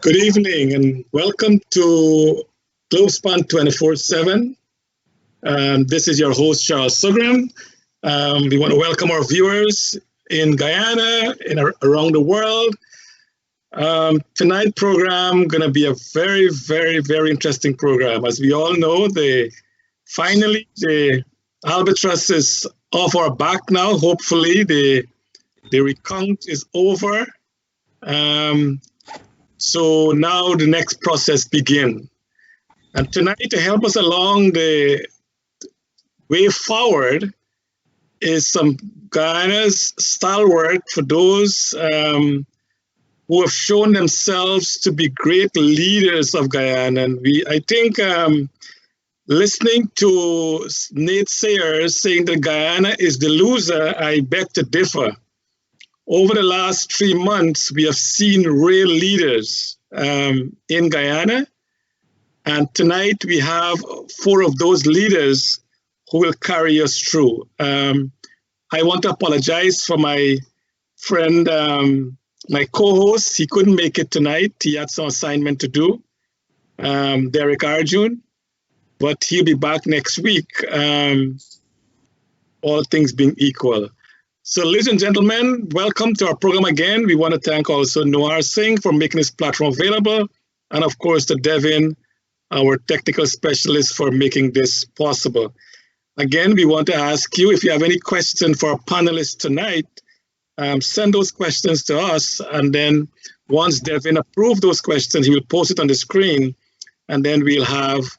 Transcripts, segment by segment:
Good evening and welcome to Globespan 24x7. This is your host, Charles Sugrim. We want to welcome our viewers in Guyana and around the world. Tonight's program going to be a very, very, very interesting program. As we all know, finally the albatross is off our back now. Hopefully the recount is over. So now the next process begins. And tonight, to help us along the way forward is some Guyana's stalwart for those who have shown themselves to be great leaders of Guyana. And I think listening to naysayers saying that Guyana is the loser, I beg to differ. Over the last 3 months, we have seen real leaders in Guyana. And tonight we have 4 of those leaders who will carry us through. I want to apologize for my friend, my co-host. He couldn't make it tonight. He had some assignment to do, Derek Arjun, but he'll be back next week, all things being equal. So ladies and gentlemen, welcome to our program again. We want to thank also Noir Singh for making this platform available. And of course, to Devin, our technical specialist, for making this possible. Again, we want to ask you, if you have any questions for our panelists tonight, send those questions to us. And then once Devin approves those questions, he will post it on the screen. And then we'll have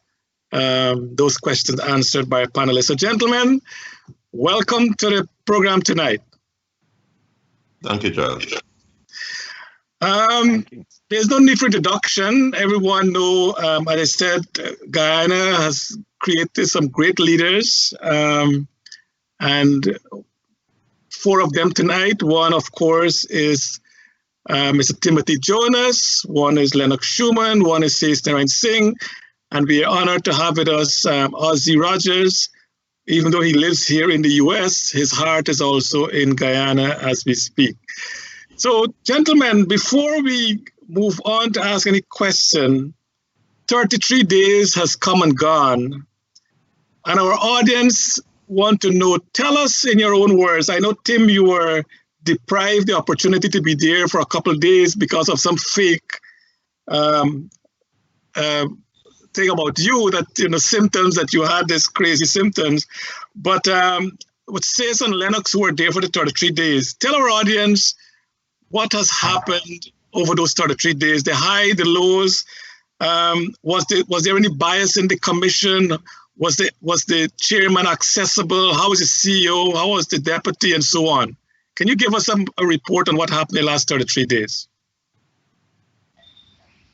those questions answered by a panelist. So gentlemen, welcome to the program tonight. Thank you, Charles. There's no need for introduction. Everyone knows, as I said, Guyana has created some great leaders, and 4 of them tonight. One, of course, is Mr. Timothy Jonas. One is Lenox Shuman. One is Sasenarine Singh. And we are honored to have with us Ossie Rogers. Even though he lives here in the US, his heart is also in Guyana as we speak. So, gentlemen, before we move on to ask any question, 33 days has come and gone. And our audience want to know, tell us in your own words. I know, Tim, you were deprived the opportunity to be there for a couple of days because of some fake thing about you, that symptoms that you had, these crazy symptoms. But with Says and Lenox, who were there for the 33 days, tell our audience what has happened over those 33 days, the high, the lows. Was there any bias in the commission? Was the chairman accessible? How was the CEO? How was the deputy, and so on? Can you give us a report on what happened in the last 33 days?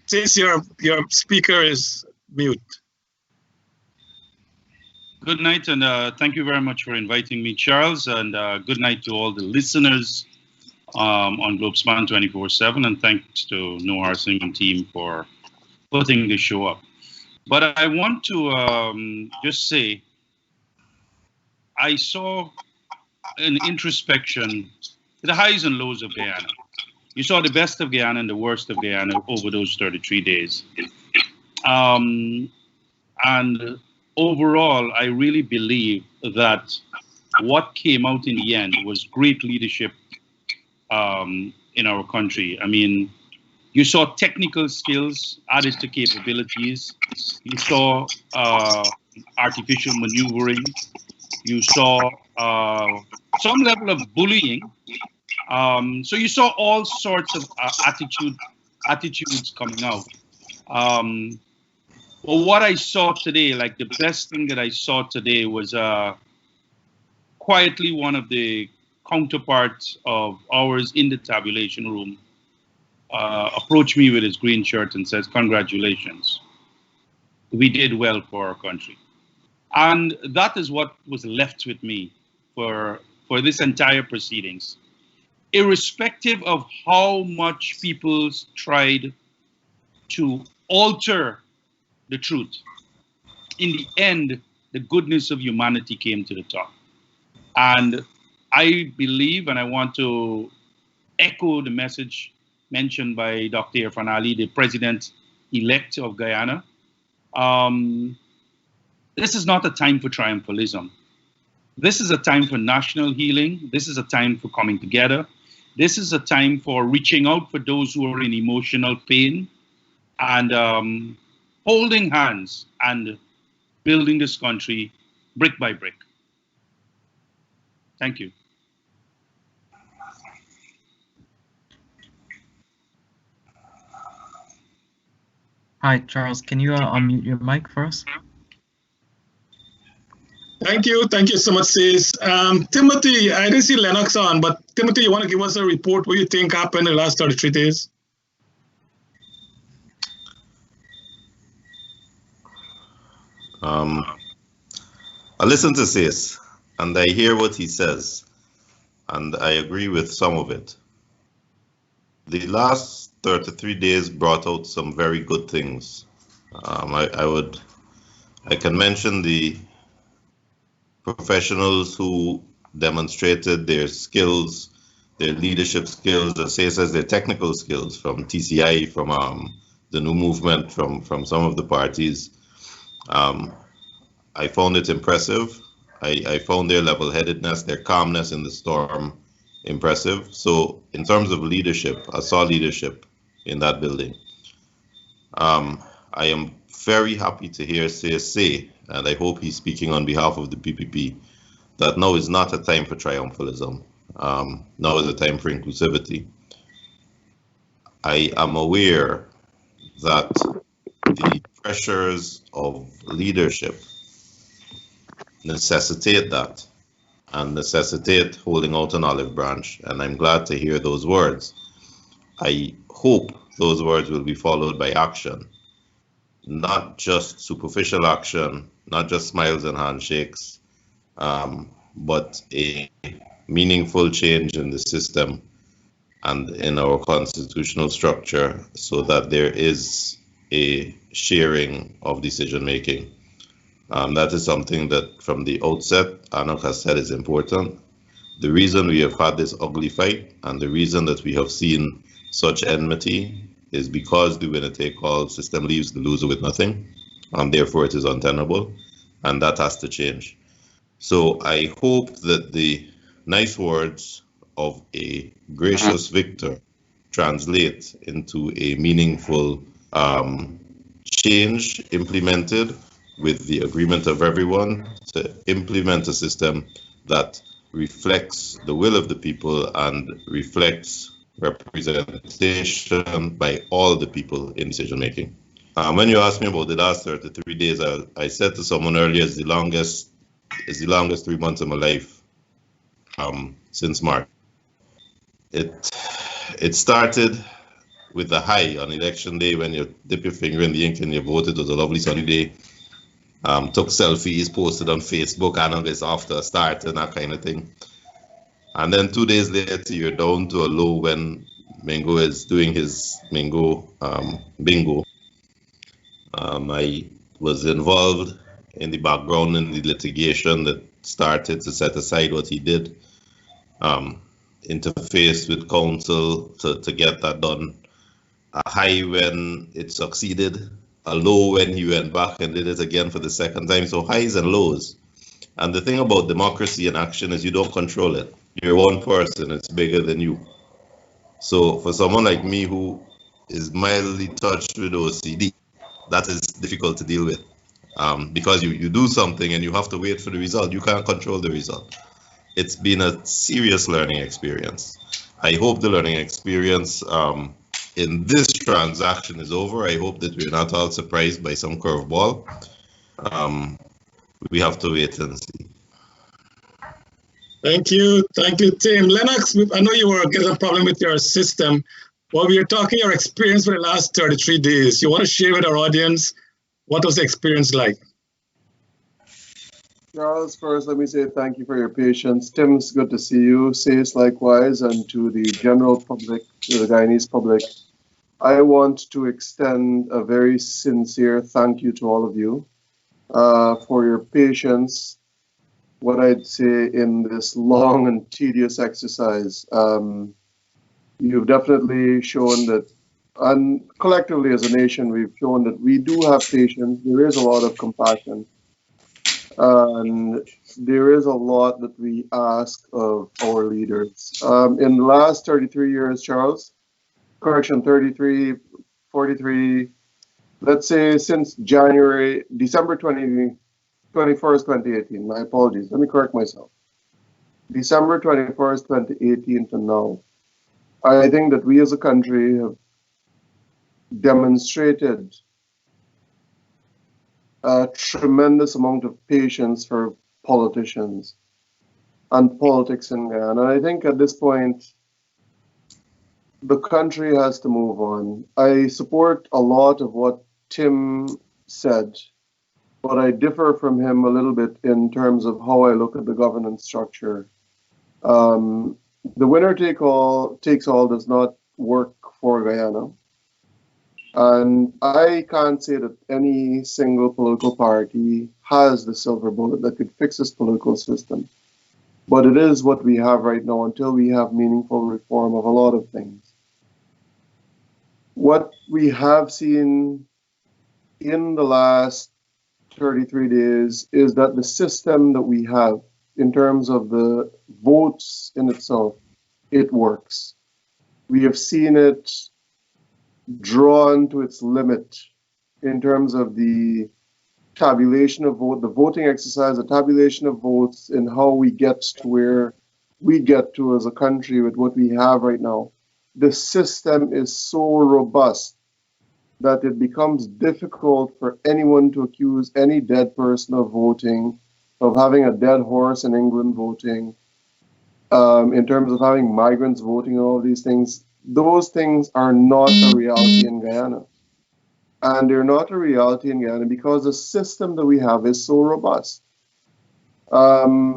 Says your speaker is mute. Good night, and thank you very much for inviting me, Charles, and good night to all the listeners on Globespan 24x7, and thanks to Noir Singh and team for putting the show up. But I want to just say, I saw an introspection, the highs and lows of Guyana. You saw the best of Guyana and the worst of Guyana over those 33 days. And overall, I really believe that what came out in the end was great leadership in our country. I mean, you saw technical skills added to capabilities. You saw artificial maneuvering. You saw some level of bullying. So you saw all sorts of attitudes coming out. Well, what I saw today, like the best thing that I saw today was quietly one of the counterparts of ours in the tabulation room approached me with his green shirt and says, "Congratulations, we did well for our country." And that is what was left with me for this entire proceedings. Irrespective of how much people tried to alter the truth, in the end, the goodness of humanity came to the top. And I believe, and I want to echo the message mentioned by Dr. Irfan Ali, the president-elect of Guyana. This is not a time for triumphalism. This is a time for national healing. This is a time for coming together. This is a time for reaching out for those who are in emotional pain and holding hands and building this country brick by brick. Thank you. Hi, Charles. Can you unmute your mic for us? Thank you so much, sis. Timothy, I didn't see Lenox on, but Timothy, you want to give us a report what you think happened in the last 33 days? I listen to Sis, and I hear what he says, and I agree with some of it. The last 33 days brought out some very good things. I can mention the professionals who demonstrated their skills, their leadership skills, as Say says, their technical skills from TCI, from the new movement, from some of the parties. I found it impressive. I found their level-headedness, their calmness in the storm impressive. So in terms of leadership, I saw leadership in that building. I am very happy to hear say, and I hope he's speaking on behalf of the PPP, that now is not a time for triumphalism. Now is a time for inclusivity. I am aware that the pressures of leadership necessitate that and necessitate holding out an olive branch, and I'm glad to hear those words. I hope those words will be followed by action, not just superficial action, not just smiles and handshakes, but a meaningful change in the system and in our constitutional structure so that there is a sharing of decision making. That is something that from the outset, Anak has said is important. The reason we have had this ugly fight and the reason that we have seen such enmity is because the winner-take-all system leaves the loser with nothing, and therefore it is untenable, and that has to change. So I hope that the nice words of a gracious victor translate into a meaningful change implemented with the agreement of everyone to implement a system that reflects the will of the people and reflects representation by all the people in decision making. When you asked me about the last 33 days, I said to someone earlier, it's the longest 3 months of my life since March. It started with the high on election day when you dip your finger in the ink and you vote. It was a lovely sunny day. Took selfies, posted on Facebook, and it's after a start and that kind of thing. And then 2 days later, you're down to a low when Mingo is doing his Mingo bingo. I was involved in the background in the litigation that started to set aside what he did, interface with counsel to get that done. A high when it succeeded, a low when he went back and did it again for the second time. So highs and lows. And the thing about democracy in action is you don't control it. You're one person, it's bigger than you. So for someone like me who is mildly touched with OCD, that is difficult to deal with because you do something and you have to wait for the result. You can't control the result. It's been a serious learning experience. I hope the learning experience in this transaction is over. I hope that we're not all surprised by some curveball. We have to wait and see. Thank you, Tim. Lenox, I know you were getting a problem with your system. Well, we are talking your experience for the last 33 days. You want to share with our audience what was the experience like? Charles, first, let me say thank you for your patience. Tim, it's good to see you. Says likewise, and to the general public, to the Guyanese public, I want to extend a very sincere thank you to all of you for your patience. What I'd say in this long and tedious exercise. You've definitely shown that, and collectively as a nation, we've shown that we do have patience. There is a lot of compassion, and there is a lot that we ask of our leaders. In the last 33 years, Charles, correction, 33, 43, let's say since December 21st, 2018, my apologies, let me correct myself. December 21st, 2018 to now, I think that we as a country have demonstrated a tremendous amount of patience for politicians and politics in Guyana. And I think at this point, the country has to move on. I support a lot of what Tim said, but I differ from him a little bit in terms of how I look at the governance structure. The winner takes all does not work for Guyana. And I can't say that any single political party has the silver bullet that could fix this political system. But it is what we have right now until we have meaningful reform of a lot of things. What we have seen in the last 33 days is that the system that we have in terms of the votes in itself, it works. We have seen it drawn to its limit in terms of the tabulation of vote, the voting exercise, the tabulation of votes, and how we get to where we get to as a country with what we have right now. The system is so robust that it becomes difficult for anyone to accuse any dead person of voting, of having a dead horse in England voting, in terms of having migrants voting, all these things. Those things are not a reality in Guyana. And they're not a reality in Guyana because the system that we have is so robust. I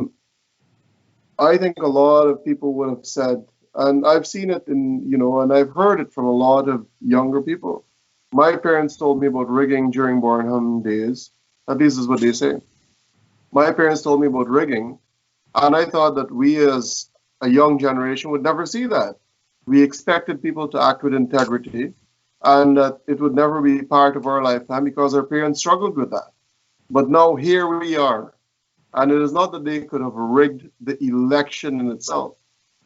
think a lot of people would have said, and I've seen it and I've heard it from a lot of younger people. My parents told me about rigging during Bornholm days. At least is what they say. My parents told me about rigging, and I thought that we as a young generation would never see that. We expected people to act with integrity, and that it would never be part of our lifetime because our parents struggled with that. But now here we are, and it is not that they could have rigged the election in itself.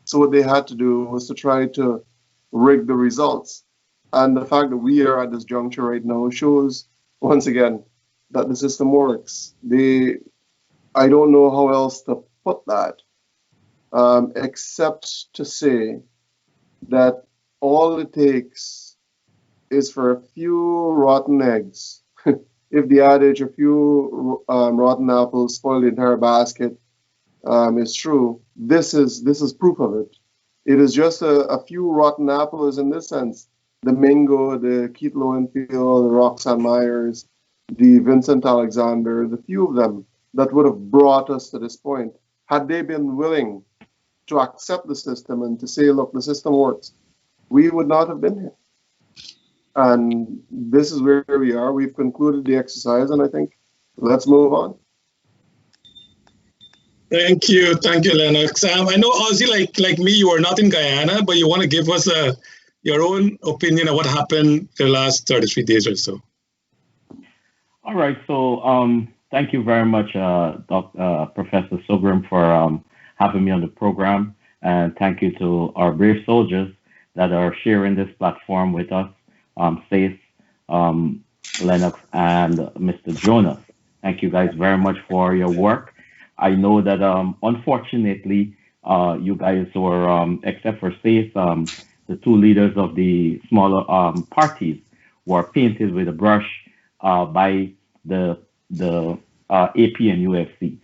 So what they had to do was to try to rig the results. And the fact that we are at this juncture right now shows, once again, that the system works. I don't know how else to put that, except to say that all it takes is for a few rotten eggs. If the adage, a few rotten apples spoil the entire basket, is true, this is proof of it. It is just a few rotten apples in this sense. The Mingo, the Keith Lowenfield, the Roxanne Myers, the Vincent Alexander, the few of them that would have brought us to this point, had they been willing to accept the system and to say, look, the system works, we would not have been here. And this is where we are. We've concluded the exercise, and I think let's move on. Thank you, Lenox. I know, Ossie, like me, you are not in Guyana, but you want to give us your own opinion of what happened the last 33 days or so. All right, so thank you very much, Professor Sugrim, for having me on the program, and thank you to our brave soldiers that are sharing this platform with us, Faith, Lenox, and Mr. Jonas. Thank you guys very much for your work. I know that unfortunately, you guys were, except for Faith, the two leaders of the smaller parties were painted with a brush by the AP and UFC.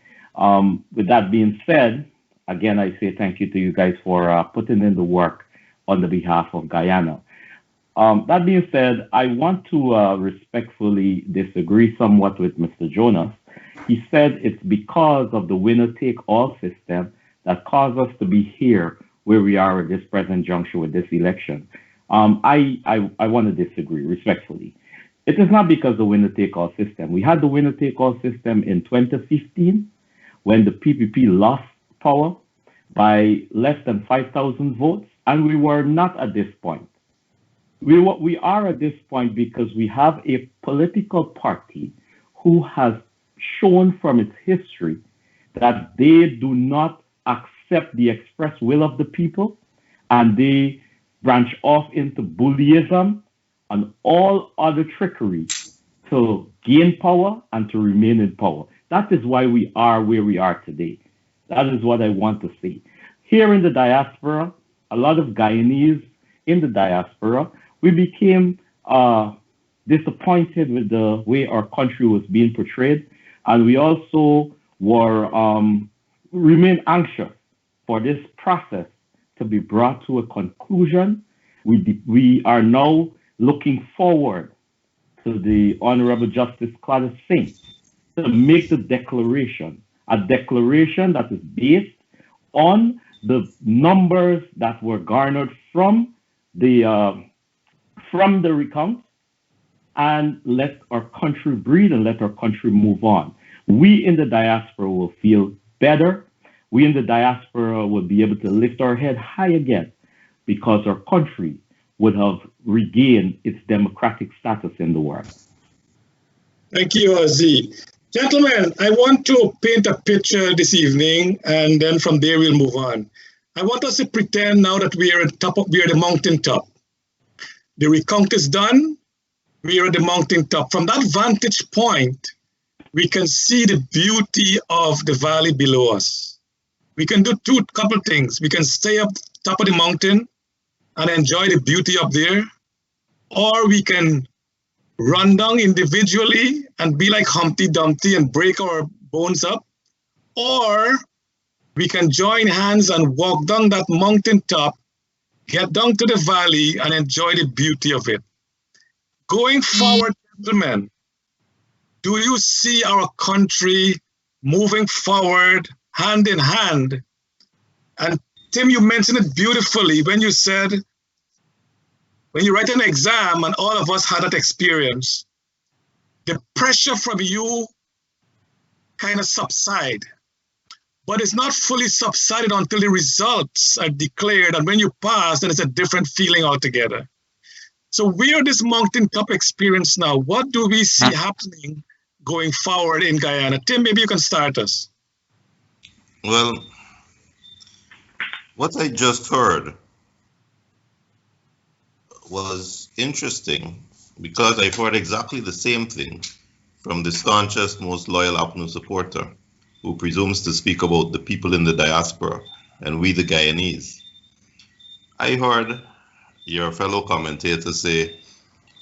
With that being said, again, I say thank you to you guys for putting in the work on the behalf of Guyana. That being said, I want to respectfully disagree somewhat with Mr. Jonas. He said it's because of the winner-take-all system that caused us to be here where we are at this present juncture with this election. I want to disagree respectfully. It is not because of the winner-take-all system. We had the winner-take-all system in 2015 when the PPP lost power by less than 5,000 votes. And we were not at this point. We are at this point because we have a political party who has shown from its history that they do not accept the express will of the people, and they branch off into bullyism and all other trickery to gain power and to remain in power. That is why we are where we are today. That is what I want to see. Here in the diaspora, a lot of Guyanese in the diaspora, we became disappointed with the way our country was being portrayed, and we also were remain anxious for this process to be brought to a conclusion. We are now looking forward to the Honorable Justice Claude Singh to make the declaration, a declaration that is based on the numbers that were garnered from the recount, and let our country breathe and let our country move on. We in the diaspora will feel better. We in the diaspora will be able to lift our head high again because our country would have regained its democratic status in the world. Thank you, Ossie. Gentlemen, I want to paint a picture this evening, and then from there we'll move on. I want us to pretend now that we are at the mountaintop. The recount is done. We are at the mountaintop. From that vantage point, we can see the beauty of the valley below us. We can do couple things. We can stay up top of the mountain and enjoy the beauty up there, or we can run down individually and be like Humpty Dumpty and break our bones up, or we can join hands and walk down that mountaintop, get down to the valley and enjoy the beauty of it. Going forward, gentlemen, do you see our country moving forward hand in hand? And Tim, you mentioned it beautifully when you said, when you write an exam, and all of us had that experience, the pressure from you kind of subside, but it's not fully subsided until the results are declared. And when you pass, then it's a different feeling altogether. So we're this mountaintop experience now. What do we see happening going forward in Guyana? Tim, maybe you can start us. Well, what I just heard was interesting because I've heard exactly the same thing from the staunchest, most loyal APNU supporter who presumes to speak about the people in the diaspora and we the Guyanese. I heard your fellow commentator say,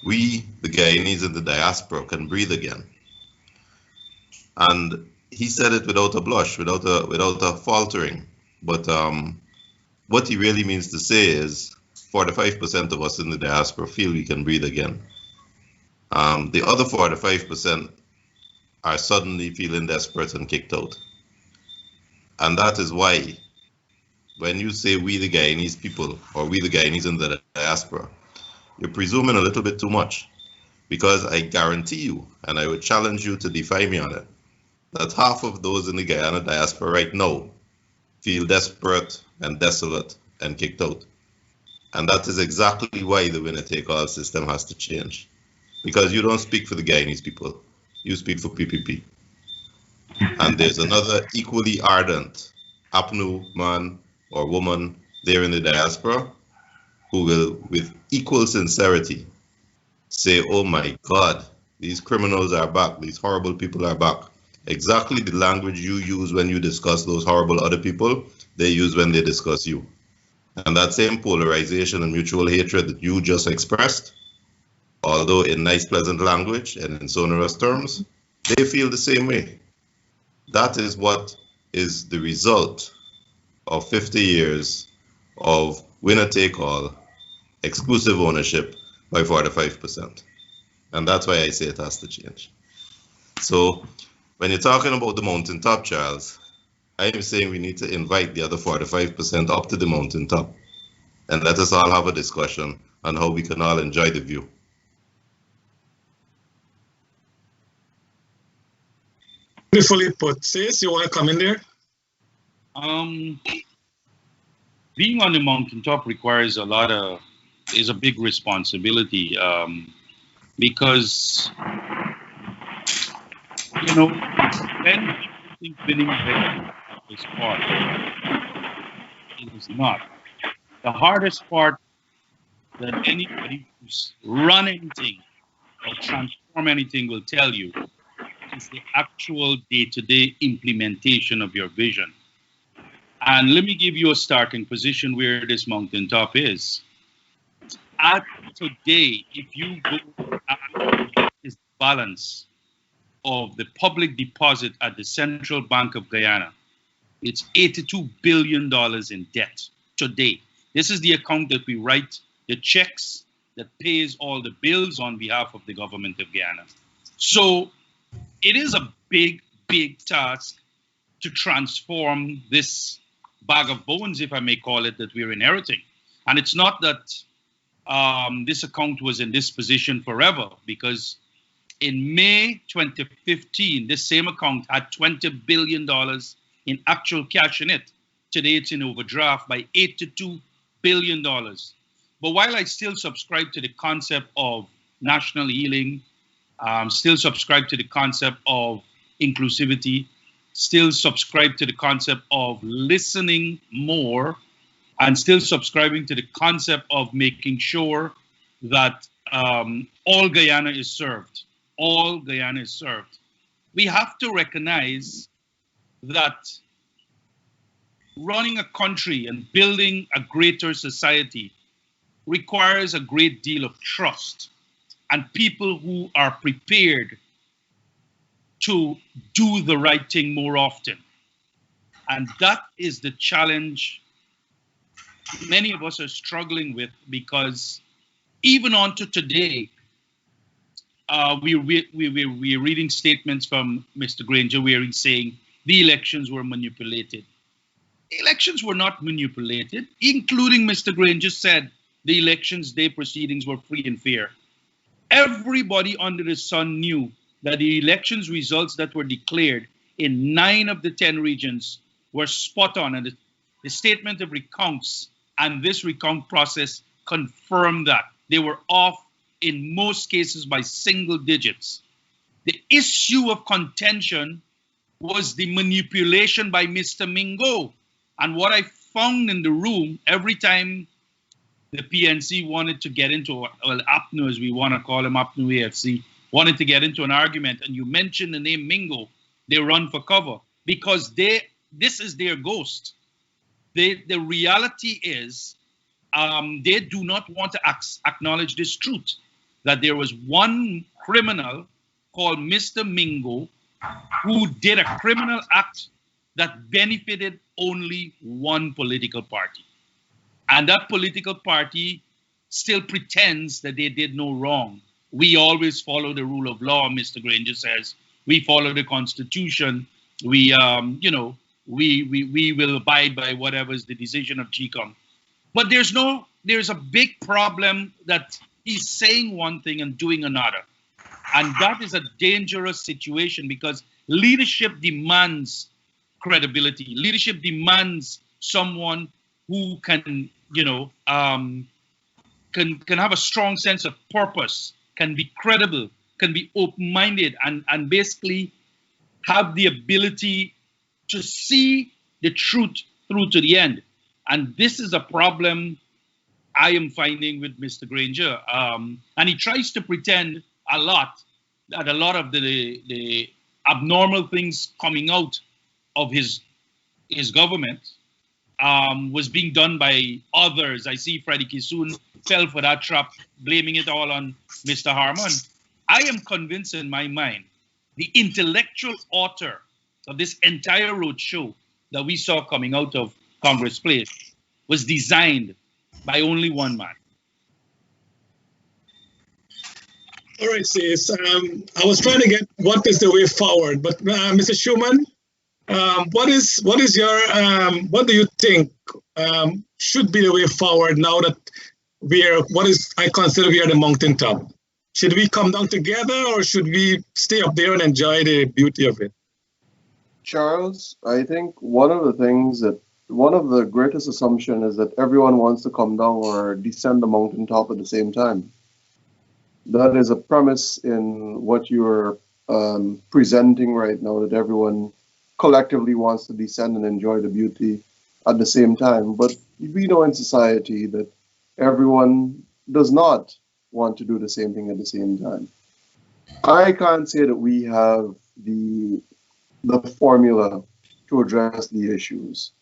we the Guyanese in the diaspora can breathe again. And he said it without a blush, without a faltering. But what he really means to say is 45% of us in the diaspora feel we can breathe again. The other 45% are suddenly feeling desperate and kicked out. And that is why when you say we the Guyanese people or we the Guyanese in the diaspora, you're presuming a little bit too much, because I guarantee you, and I would challenge you to defy me on it, that half of those in the Guyana diaspora right now feel desperate and desolate and kicked out. And that is exactly why the winner-take-all system has to change. Because you don't speak for the Guyanese people, you speak for PPP. And there's another equally ardent APNU man or woman there in the diaspora who will, with equal sincerity, say, oh my God, these criminals are back, these horrible people are back. Exactly the language you use when you discuss those horrible other people, they use when they discuss you. And that same polarization and mutual hatred that you just expressed, although in nice, pleasant language and in sonorous terms, they feel the same way. That is what is the result of 50 years of winner-take-all, exclusive ownership by 45%. And that's why I say it has to change. So when you're talking about the mountaintop, Charles, I'm saying we need to invite the other 45% up to the mountaintop and let us all have a discussion on how we can all enjoy the view. Beautifully put. Sis, you want to come in there? being on the mountaintop requires is a big responsibility, because, when people think winning is hard, it is not. The hardest part that anybody who's run anything or transform anything will tell you is the actual day-to-day implementation of your vision. And let me give you a starting position where this mountaintop is. At today, if you go at this balance of the public deposit at the Central Bank of Guyana, it's $82 billion in debt today. This is the account that we write the checks that pays all the bills on behalf of the government of Guyana. So it is a big, big task to transform this bag of bones, if I may call it, that we're inheriting. And it's not that this account was in this position forever, because in May 2015, this same account had $20 billion in actual cash in it. Today, it's in overdraft by $82 billion. But while I still subscribe to the concept of national healing, still subscribe to the concept of inclusivity, still subscribe to the concept of listening more, and still subscribing to the concept of making sure that all Guyana is served. All Guyana is served. We have to recognize that running a country and building a greater society requires a great deal of trust and people who are prepared to do the right thing more often. And that is the challenge many of us are struggling with, because even on to today, we're reading statements from Mr. Granger where he's saying the elections were manipulated. Elections were not manipulated, including Mr. Granger said the elections day proceedings were free and fair. Everybody under the sun knew that the elections results that were declared in 9 of the 10 regions were spot on, and the statement of recounts and this recount process confirmed that. They were off in most cases by single digits. The issue of contention was the manipulation by Mr. Mingo. And what I found in the room, every time the PNC wanted to get into, well, APNU, as we want to call him, APNU AFC, wanted to get into an argument, and you mention the name Mingo, they run for cover, because this is their ghost. The reality is they do not want to acknowledge this truth, that there was one criminal called Mr. Mingo who did a criminal act that benefited only one political party. And that political party still pretends that they did no wrong. We always follow the rule of law, Mr. Granger says. We follow the Constitution. We will abide by whatever is the decision of GECOM. But there's a big problem that he's saying one thing and doing another. And that is a dangerous situation, because leadership demands credibility. Leadership demands someone who can have a strong sense of purpose, can be credible, can be open-minded, and basically have the ability to see the truth through to the end. And this is a problem I am finding with Mr. Granger. And he tries to pretend a lot that a lot of the abnormal things coming out of his government was being done by others. I see Freddie Kisoon fell for that trap, blaming it all on Mr. Harmon. I am convinced in my mind, the intellectual author of this entire roadshow that we saw coming out of Congress Place was designed by only one man. All right, sis. I was trying to get what is the way forward, but Mr. Shuman, what do you think should be the way forward now that I consider we are the mountaintop? Should we come down together, or should we stay up there and enjoy the beauty of it? Charles, I think one of the things that one of the greatest assumptions is that everyone wants to come down or descend the mountaintop at the same time. That is a premise in what you're presenting right now, that everyone collectively wants to descend and enjoy the beauty at the same time. But we know in society that everyone does not want to do the same thing at the same time. I can't say that we have the formula to address the issues.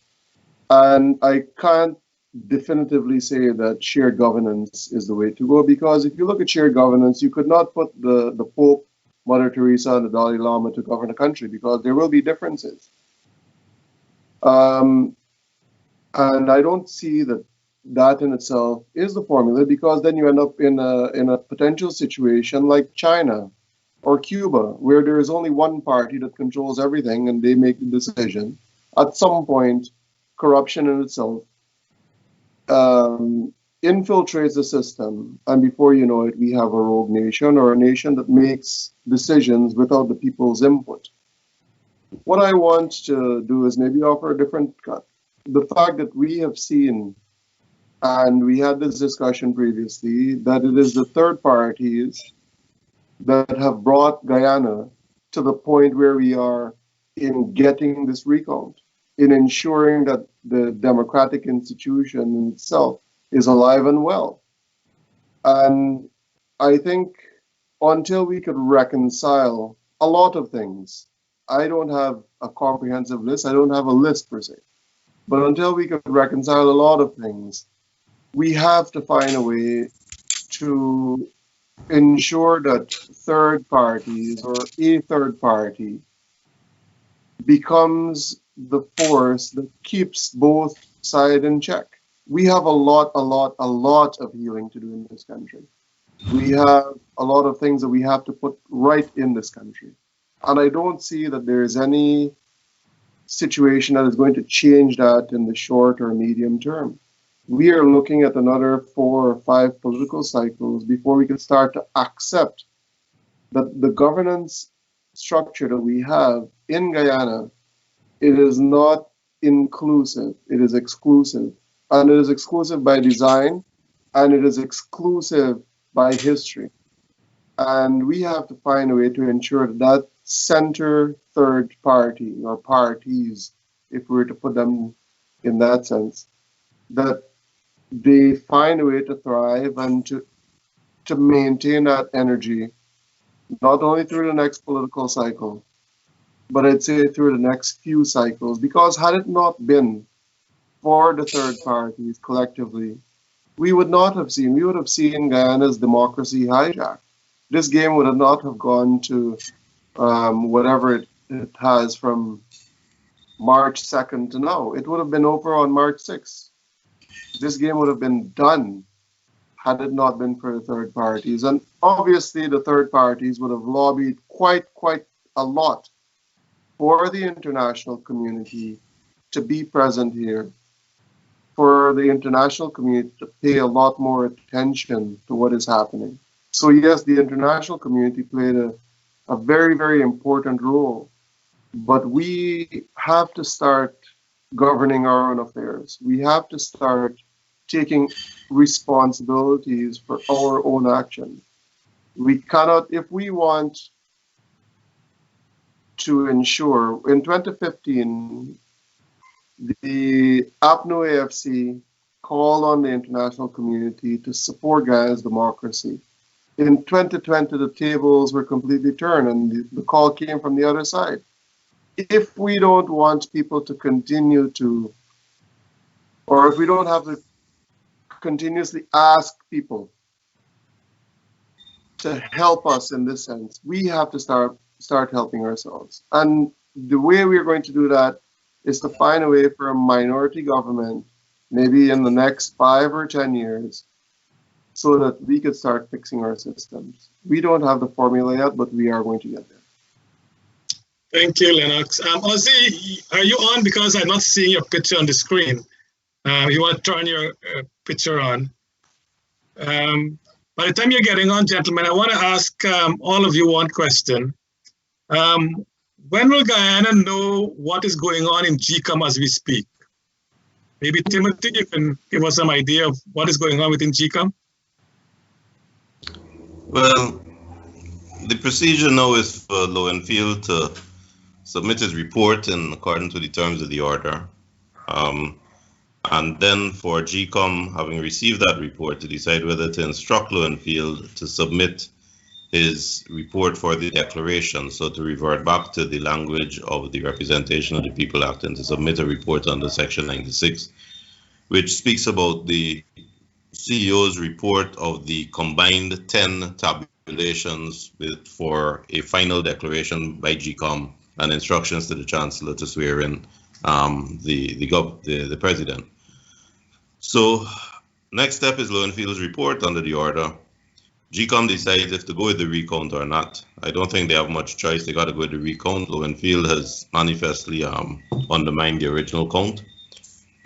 And I can't definitively say that shared governance is the way to go, because if you look at shared governance, you could not put the Pope, Mother Teresa, and the Dalai Lama to govern a country, because there will be differences. And I don't see that in itself is the formula, because then you end up in a potential situation like China or Cuba, where there is only one party that controls everything and they make the decision. At some point, corruption in itself infiltrates the system, and before you know it, we have a rogue nation, or a nation that makes decisions without the people's input. What I want to do is maybe offer a different cut. The fact that we have seen, and we had this discussion previously, that it is the third parties that have brought Guyana to the point where we are in getting this recount, in ensuring that the democratic institution in itself is alive and well. And I think until we could reconcile a lot of things, I don't have a comprehensive list, I don't have a list per se, but until we could reconcile a lot of things, we have to find a way to ensure that third parties, or a third party, becomes the force that keeps both sides in check. We have a lot of healing to do in this country. We have a lot of things that we have to put right in this country. And I don't see that there is any situation that is going to change that in the short or medium term. We are looking at another 4 or 5 political cycles before we can start to accept that the governance structure that we have in Guyana, it is not inclusive, it is exclusive. And it is exclusive by design, and it is exclusive by history. And we have to find a way to ensure that center third party, or parties, if we were to put them in that sense, that they find a way to thrive and to maintain that energy, not only through the next political cycle, but I'd say through the next few cycles. Because had it not been for the third parties collectively, we would have seen Guyana's democracy hijacked. This game would not have gone to whatever it has from March 2nd to now. It would have been over on March 6th. This game would have been done had it not been for the third parties. And obviously the third parties would have lobbied quite a lot for the international community to be present here, for the international community to pay a lot more attention to what is happening. So yes, the international community played a very important role, but we have to start governing our own affairs. We have to start taking responsibilities for our own action. We cannot, if we want to ensure, in 2015, the APNO AFC called on the international community to support Guyana's democracy. In 2020, the tables were completely turned, and the call came from the other side. If we don't want people to continue to, or if we don't have to continuously ask people to help us in this sense, we have to start helping ourselves. And the way we're going to do that is to find a way for a minority government, maybe in the next 5 or 10 years, so that we could start fixing our systems. We don't have the formula yet, but we are going to get there. Thank you, Lenox. Ossie, are you on? Because I'm not seeing your picture on the screen. You want to turn your picture on. By the time you're getting on, gentlemen, I want to ask all of you one question. When will Guyana know what is going on in GECOM as we speak? Maybe Timothy, you can give us some idea of what is going on within GECOM? Well, the procedure now is for Lowenfield to submit his report in accordance with the terms of the order. And then for GECOM, having received that report, to decide whether to instruct Lowenfield to submit his report for the declaration. So to revert back to the language of the Representation of the People Act and to submit a report under Section 96, which speaks about the CEO's report of the combined 10 tabulations for a final declaration by GECOM and instructions to the Chancellor to swear in the President. So next step is Lowenfield's report under the order. GECOM decides if to go with the recount or not. I don't think they have much choice. They got to go with the recount. Lowenfield has manifestly undermined the original count.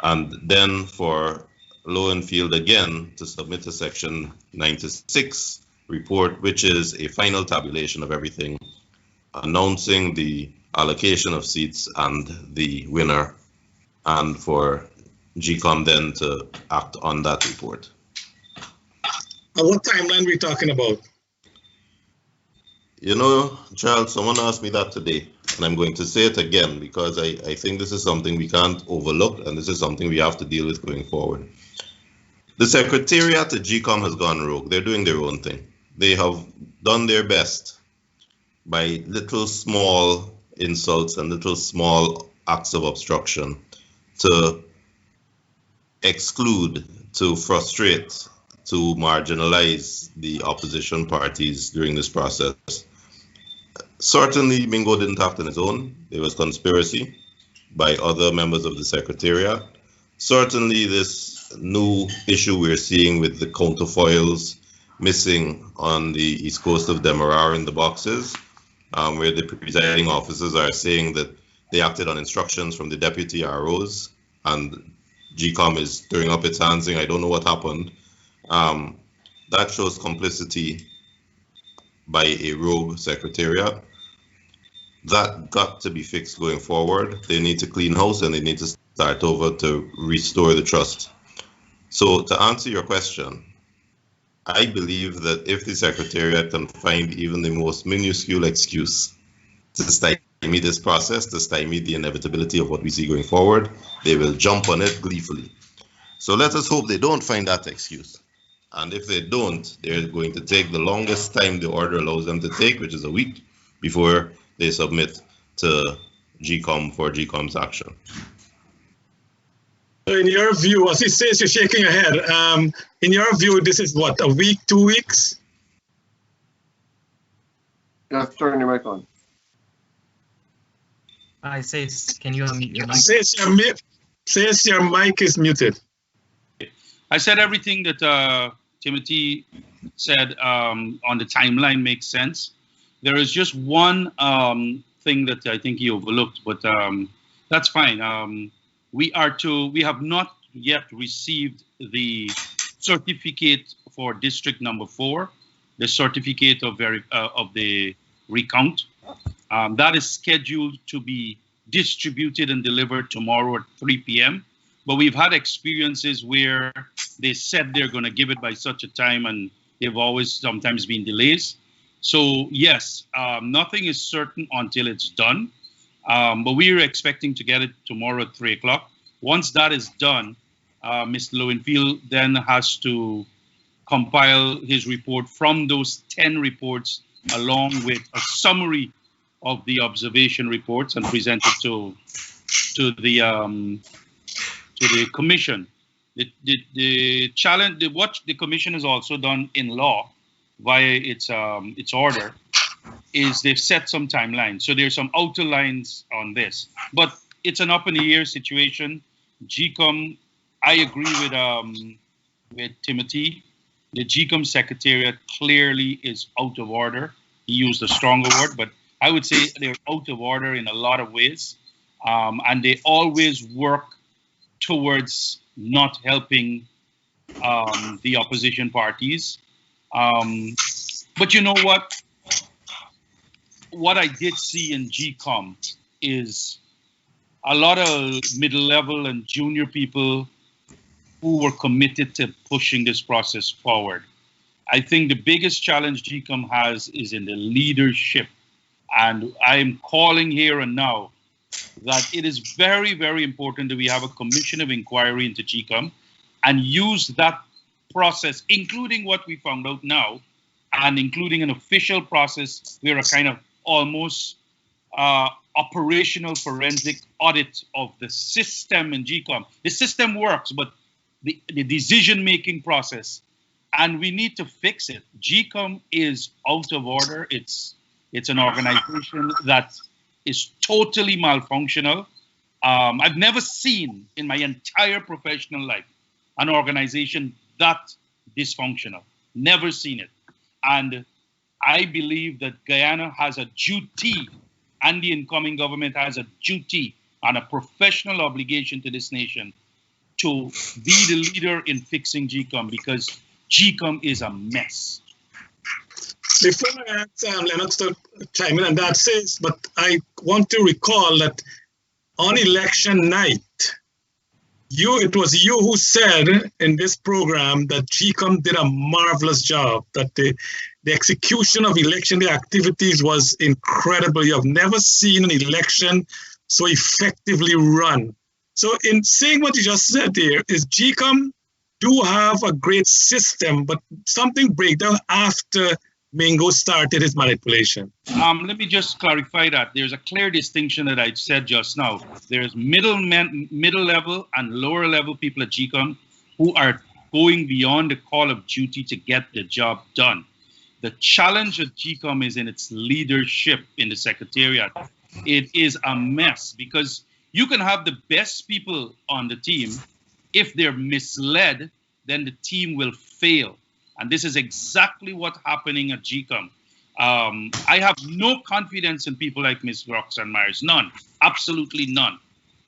And then for Lowenfield again to submit a Section 96 report, which is a final tabulation of everything, announcing the allocation of seats and the winner, and for GECOM then to act on that report. What timeline are we talking about? You know, Charles, someone asked me that today, and I'm going to say it again because I think this is something we can't overlook, and this is something we have to deal with going forward. The Secretariat at GECOM has gone rogue. They're doing their own thing. They have done their best by little small insults and little small acts of obstruction to exclude, to frustrate, to marginalize the opposition parties during this process. Certainly, Mingo didn't act on his own. There was conspiracy by other members of the Secretariat. Certainly, this new issue we're seeing with the counterfoils missing on the east coast of Demerara in the boxes, where the presiding officers are saying that they acted on instructions from the deputy ROs, and GECOM is throwing up its hands saying, I don't know what happened. That shows complicity by a rogue Secretariat. That got to be fixed going forward. They need to clean house and they need to start over to restore the trust. So to answer your question, I believe that if the Secretariat can find even the most minuscule excuse to stymie this process, to stymie the inevitability of what we see going forward, they will jump on it gleefully. So let us hope they don't find that excuse. And if they don't, they're going to take the longest time the order allows them to take, which is a week, before they submit to GECOM for GECOM's action. So in your view, as it says, you're shaking your head. In your view, this is what, a week, 2 weeks? You have to turn your mic on. Hi, Says, can you unmute your mic? Says your mic is muted. I said everything that Timothy said on the timeline makes sense. There is just one thing that I think he overlooked, but that's fine. We have not yet received the certificate for district number 4, the certificate of the recount. That is scheduled to be distributed and delivered tomorrow at 3 p.m. But we've had experiences where they said they're going to give it by such a time, and they've always sometimes been delays. So yes, nothing is certain until it's done. But we're expecting to get it tomorrow at 3 o'clock. Once that is done, Mr. Lowenfield then has to compile his report from those 10 reports, along with a summary of the observation reports, and present it to the commission. The challenge, what the commission has also done in law via its order, is they've set some timelines. So there's some outer lines on this, but it's an up in the air situation. GECOM, I agree with Timothy. The GECOM Secretariat clearly is out of order. He used a stronger word, but I would say they're out of order in a lot of ways. And they always work towards not helping the opposition parties. But you know what? What I did see in GECOM is a lot of middle level and junior people who were committed to pushing this process forward. I think the biggest challenge GECOM has is in the leadership. And I am calling here and now that it is very, very important that we have a commission of inquiry into GECOM and use that process, including what we found out now, and including an official process where a kind of almost operational forensic audit of the system in GECOM. The system works, but the decision-making process, and we need to fix it. GECOM is out of order. It's an organization that is totally malfunctional. I've never seen in my entire professional life an organization that dysfunctional. Never seen it. And I believe that Guyana has a duty, and the incoming government has a duty and a professional obligation to this nation to be the leader in fixing GECOM, because GECOM is a mess. Before I ask Lenox to chime in, and that says, but I want to recall that on election night, it was you who said in this program that GECOM did a marvelous job, that the execution of election day activities was incredible. You have never seen an election so effectively run. So in saying what you just said there, is GECOM do have a great system, but something break down after Mingo started his manipulation. Let me just clarify that. There's a clear distinction that I said just now. There's middle level and lower level people at GECOM who are going beyond the call of duty to get the job done. The challenge at GECOM is in its leadership in the Secretariat. It is a mess because you can have the best people on the team. If they're misled, then the team will fail. And this is exactly what's happening at GECOM. I have no confidence in people like Ms. Roxanne Myers. None. Absolutely none.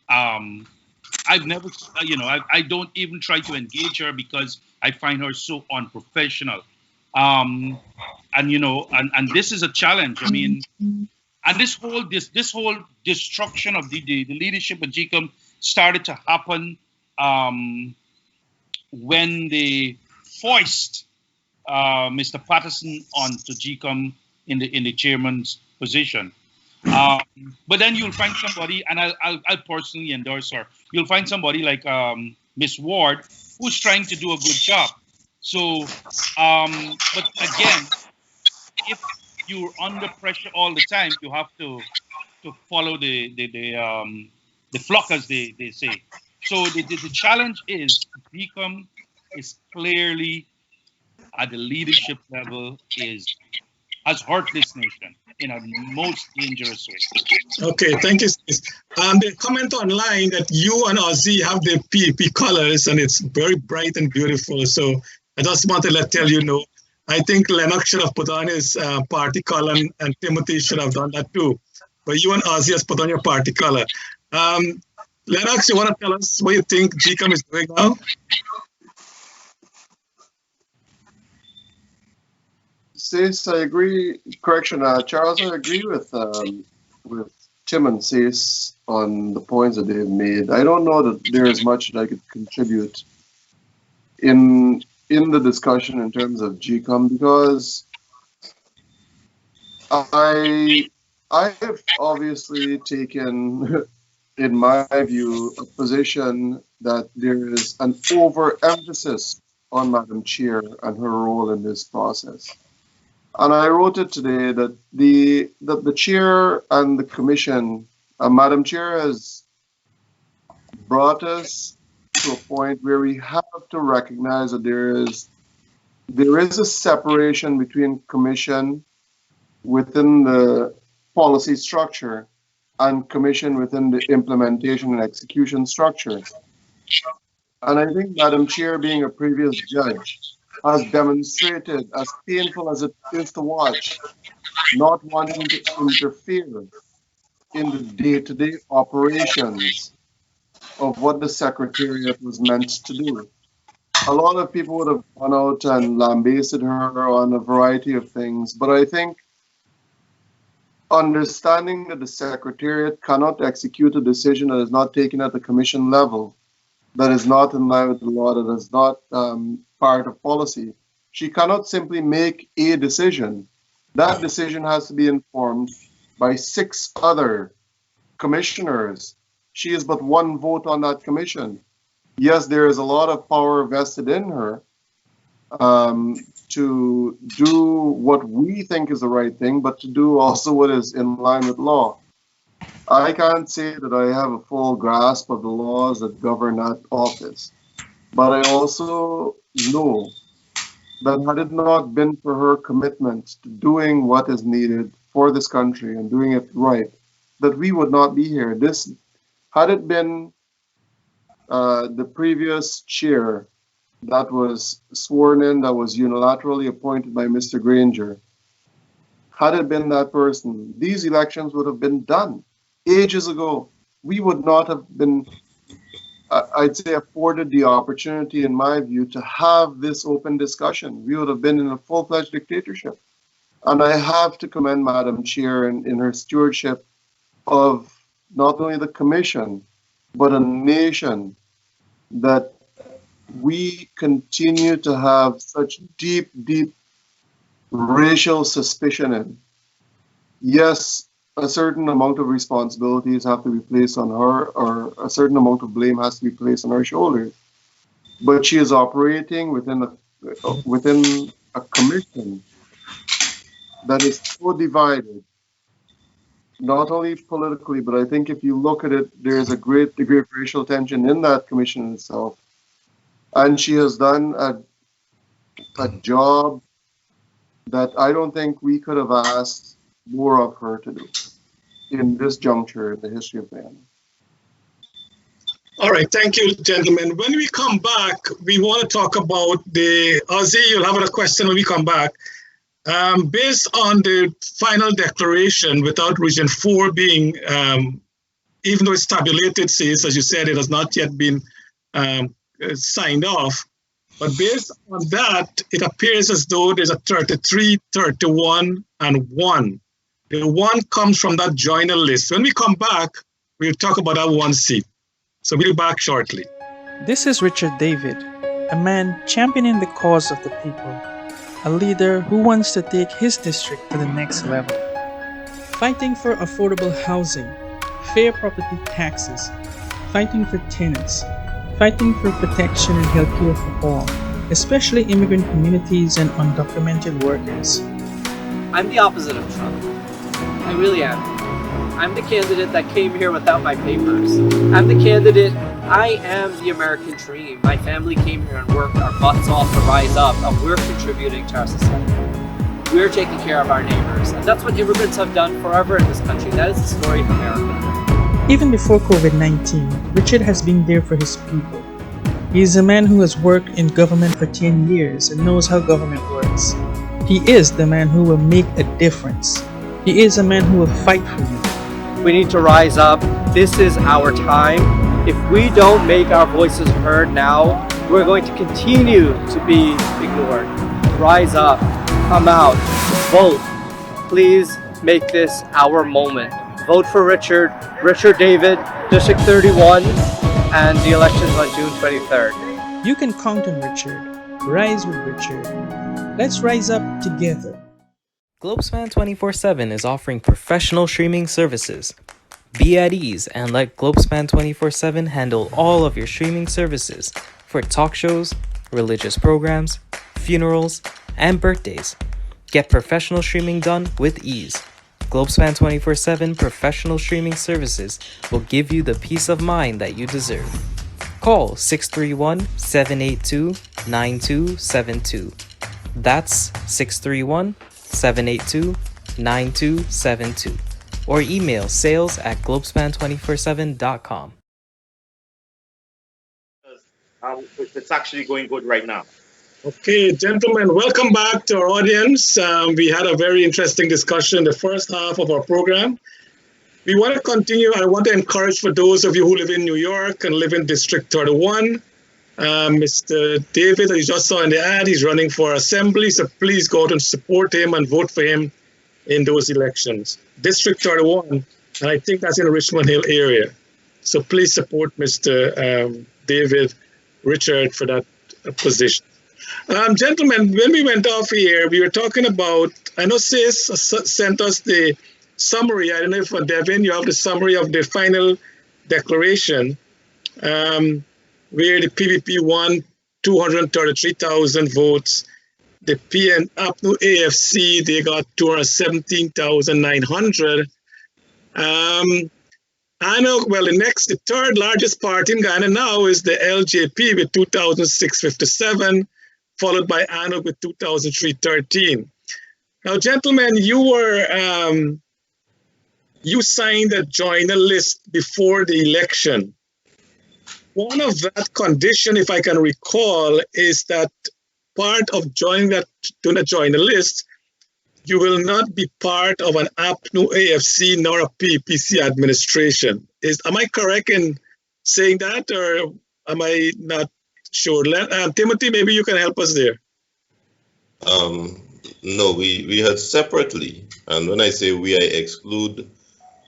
I've never, I don't even try to engage her because I find her so unprofessional. And this is a challenge. I mean, and this whole destruction of the leadership of GECOM started to happen when they foist Mr. Patterson onto GECOM in the chairman's position. But then you'll find somebody, and I'll personally endorse her. You'll find somebody like Miss Ward, who's trying to do a good job. So, but again, if you're under pressure all the time, you have to follow the flock, as they say. So the challenge is GECOM is clearly at the leadership level has hurt this nation in a most dangerous way. Okay, thank you. They comment online that you and Ossie have the PEP colors and it's very bright and beautiful. So I just want to tell you know, I think Lenox should have put on his party color and Timothy should have done that too. But you and Ossie has put on your party color. Lenox, you want to tell us what you think GECOM is doing now? Sis, I agree. Correction, Charles, I agree with Tim and Sis on the points that they've made. I don't know that there is much that I could contribute in the discussion in terms of GECOM, because I have obviously taken, in my view, a position that there is an overemphasis on Madam Chair and her role in this process. And I wrote it today that the chair and the commission, Madam Chair, has brought us to a point where we have to recognize that there is a separation between commission within the policy structure and commission within the implementation and execution structure. And I think Madam Chair, being a previous judge, has demonstrated, as painful as it is to watch, not wanting to interfere in the day-to-day operations of what the Secretariat was meant to do. A lot of people would have gone out and lambasted her on a variety of things, but I think understanding that the Secretariat cannot execute a decision that is not taken at the commission level, that is not in line with the law, that is not part of policy. She cannot simply make a decision. That decision has to be informed by 6 other commissioners. She is but one vote on that commission. Yes, there is a lot of power vested in her to do what we think is the right thing, but to do also what is in line with law. I can't say that I have a full grasp of the laws that govern that office, but I also know that had it not been for her commitment to doing what is needed for this country and doing it right, that we would not be here. This, had it been the previous chair that was sworn in, that was unilaterally appointed by Mr. Granger, had it been that person, these elections would have been done ages ago. We would not have been, I'd say, afforded the opportunity, in my view, to have this open discussion. We would have been in a full-fledged dictatorship. And I have to commend Madam Chair in her stewardship of not only the commission, but a nation that we continue to have such deep, deep racial suspicion in. Yes, a certain amount of responsibilities have to be placed on her, or a certain amount of blame has to be placed on her shoulders. But she is operating within a commission that is so divided, not only politically, but I think if you look at it, there is a great degree of racial tension in that commission itself. And she has done a job that I don't think we could have asked more of her to do in this juncture in the history of Guyana. All right, thank you, gentlemen. When we come back, we want to talk about the Ossie. You'll have a question when we come back. Based on the final declaration, without Region 4 being, even though it's tabulated, says, as you said, it has not yet been signed off. But based on that, it appears as though there's a 33, 31, and 1. The 1 comes from that joiner list. When we come back, we'll talk about that 1 seat. So we'll be back shortly. This is Richard David, a man championing the cause of the people, a leader who wants to take his district to the next level, fighting for affordable housing, fair property taxes, fighting for tenants, fighting for protection and healthcare for all, especially immigrant communities and undocumented workers. I'm the opposite of Trump. I really am. I'm the candidate that came here without my papers. I'm the candidate, I am the American dream. My family came here and worked our butts off to rise up, and we're contributing to our society. We're taking care of our neighbors, and that's what immigrants have done forever in this country. That is the story of America. Even before COVID-19, Richard has been there for his people. He is a man who has worked in government for 10 years and knows how government works. He is the man who will make a difference. He is a man who will fight for you. We need to rise up. This is our time. If we don't make our voices heard now, we're going to continue to be ignored. Rise up, come out, vote. Please make this our moment. Vote for Richard David, District 31, and the elections on June 23rd. You can count on Richard. Rise with Richard. Let's rise up together. Globespan 24x7 is offering professional streaming services. Be at ease and let Globespan 24x7 handle all of your streaming services for talk shows, religious programs, funerals, and birthdays. Get professional streaming done with ease. Globespan 24x7 professional streaming services will give you the peace of mind that you deserve. Call 631-782-9272. That's 631-782-9272. Or email sales@globespan247.com. It's actually going good right now. Okay, gentlemen, welcome back to our audience. We had a very interesting discussion in the first half of our program. We want to continue. I want to encourage, for those of you who live in New York and live in District 31, Mr. David, that you just saw in the ad, he's running for assembly, so please go out and support him and vote for him in those elections. District 31, and I think that's in the Richmond Hill area. So please support Mr. David Richard for that position. Gentlemen, when we went off here, we were talking about, I know Sis sent us the summary. I don't know if for Devin, you have the summary of the final declaration, where the PPP won 233,000 votes. The PN APNU AFC, they got 217,900. I know, well, the third largest party in Guyana now is the LJP with 2,657, followed by ANOG with 2,313. Now, gentlemen, you signed a joiner list before the election. One of that condition, if I can recall, is that part of joining the list, you will not be part of an APNU AFC nor a PPC administration. Am I correct in saying that, or am I not sure? Timothy, maybe you can help us there. No, we had separately, and when I say we, I exclude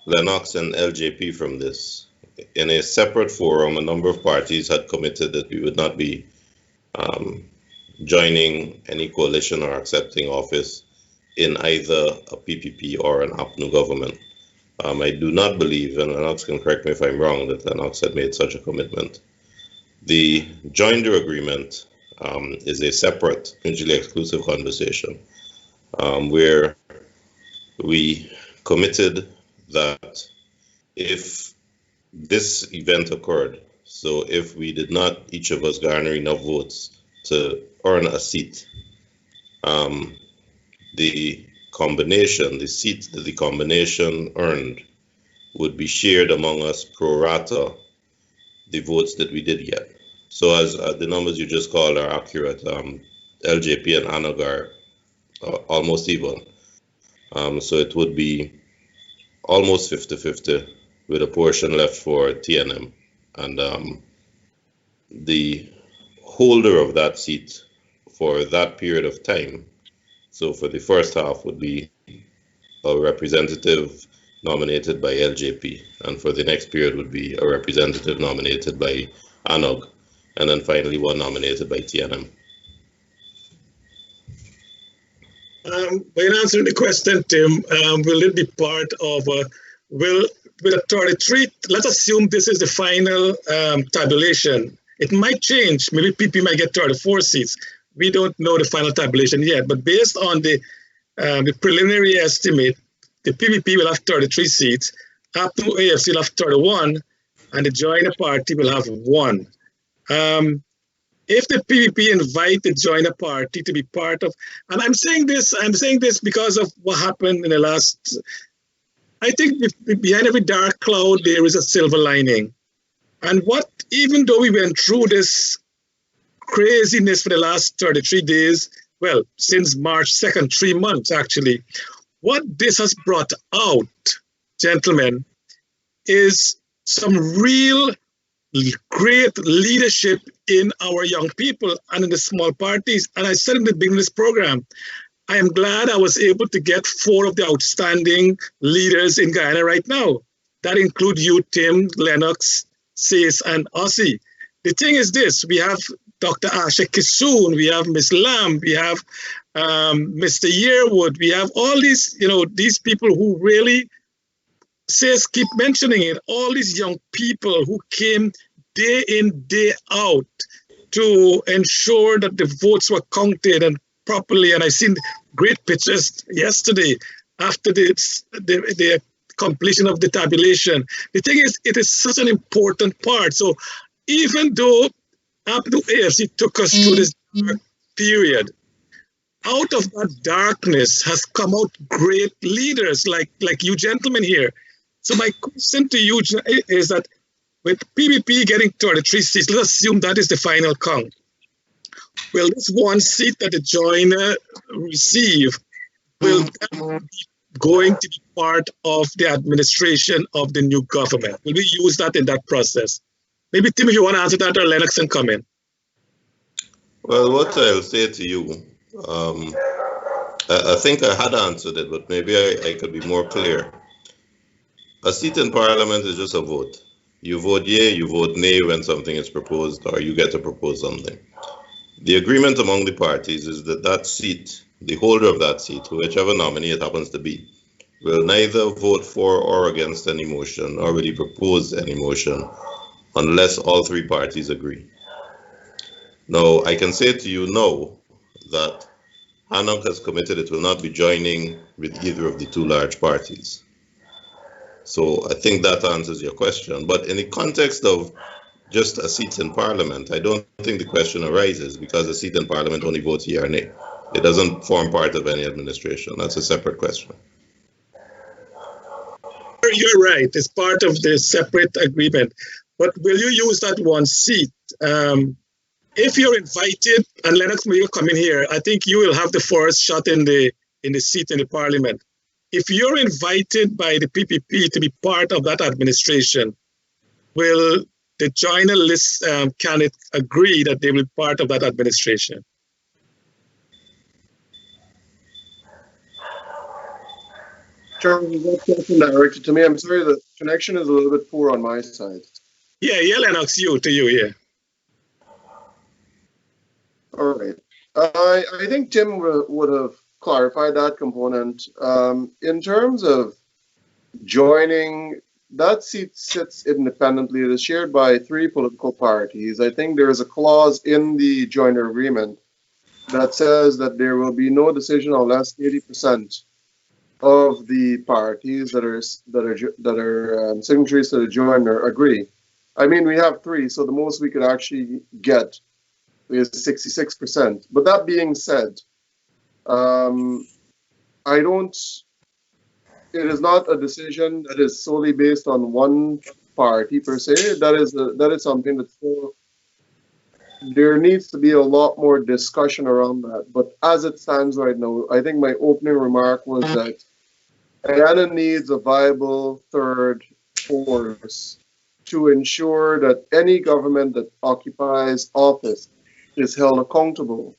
Lenox and LJP from this. In a separate forum, a number of parties had committed that we would not be joining any coalition or accepting office in either a PPP or an APNU government. I do not believe, and Lenox can correct me if I'm wrong, that Lenox had made such a commitment. The joinder agreement is a separate, mutually exclusive conversation where we committed that if this event occurred, so if we did not, each of us, garner enough votes to earn a seat, the combination, the seats that the combination earned would be shared among us pro rata the votes that we did get. So as the numbers you just called are accurate, LJP and ANOG are almost even. So it would be almost 50-50 with a portion left for TNM. And the holder of that seat for that period of time, so for the first half, would be a representative nominated by LJP, and for the next period would be a representative nominated by ANOG, and then finally one nominated by TNM. By answering the question, Tim, will it be part of, with a 33, let's assume this is the final tabulation. It might change, maybe PP might get 34 seats. We don't know the final tabulation yet, but based on the preliminary estimate, the PPP will have 33 seats, APNU AFC will have 31, and the joiner party will have 1. If the PPP invite the joiner party to be part of, and I'm saying this because of what happened in the last, I think behind every dark cloud, there is a silver lining. And even though we went through this craziness for the last 33 days, well, since March 2nd, 3 months actually, what this has brought out, gentlemen, is some real great leadership in our young people and in the small parties. And I said in the beginning of this program, I am glad I was able to get 4 of the outstanding leaders in Guyana right now. That include you, Tim, Lenox, Sis, and Ossie. The thing is this, we have Dr. Asha Kisoon, we have Ms. Lamb, we have Mr. Yearwood, we have all these, these people who really, Sis keep mentioning it, all these young people who came day in, day out to ensure that the votes were counted and properly. And I've seen great pictures yesterday after the completion of the tabulation. The thing is, it is such an important part. So even though APNU AFC took us through this period, out of that darkness has come out great leaders like you gentlemen here. So my question to you is that with PPP getting 33 seats, let's assume that is the final count. Will this one seat that the joiner receive, will that be going to be part of the administration of the new government? Will we use that in that process? Maybe Tim, if you want to answer that, or Lennox can come in. Well, what I'll say to you, I think I had answered it, but maybe I could be more clear. A seat in parliament is just a vote. You vote yea, you vote nay when something is proposed, or you get to propose something. The agreement among the parties is that that seat, the holder of that seat, whichever nominee it happens to be, will neither vote for or against any motion or really propose any motion unless all three parties agree. Now, I can say to you now that Hanok has committed it will not be joining with either of the two large parties. So I think that answers your question. But in the context of just a seat in parliament, I don't think the question arises because a seat in parliament only votes yea or nay. It doesn't form part of any administration. That's a separate question. You're right. It's part of the separate agreement. But will you use that one seat? If you're invited, and Lenox may come in here, I think you will have the first shot in the seat in the parliament. If you're invited by the PPP to be part of that administration, will the joiner list candidate agree that they will be part of that administration? Charles, that question directed to me. I'm sorry, the connection is a little bit poor on my side. Yeah, Lenox, to you, yeah. All right. I think Tim would have clarified that component. In terms of joining, that seat sits independently. It is shared by three political parties. I think there is a clause in the joiner agreement that says that there will be no decision unless 80% of the parties that are signatories to the joiner agree. I mean, we have three, so the most we could actually get is 66%. But that being said, it is not a decision that is solely based on one party per se. That is something that still, there needs to be a lot more discussion around that. But as it stands right now, I think my opening remark was that Guyana needs a viable third force to ensure that any government that occupies office is held accountable.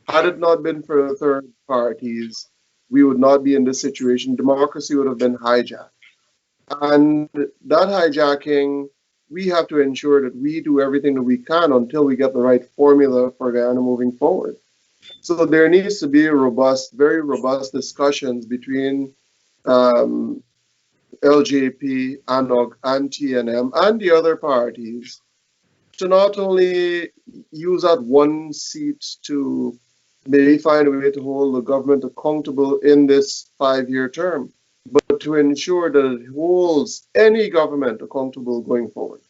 Had it not been for the third parties, we would not be in this situation. Democracy would have been hijacked. And that hijacking, we have to ensure that we do everything that we can until we get the right formula for Guyana moving forward. So there needs to be very robust discussions between LJP, ANOG, and TNM, and the other parties to not only use that one seat to maybe find a way to hold the government accountable in this 5-year term, but to ensure that it holds any government accountable going forward.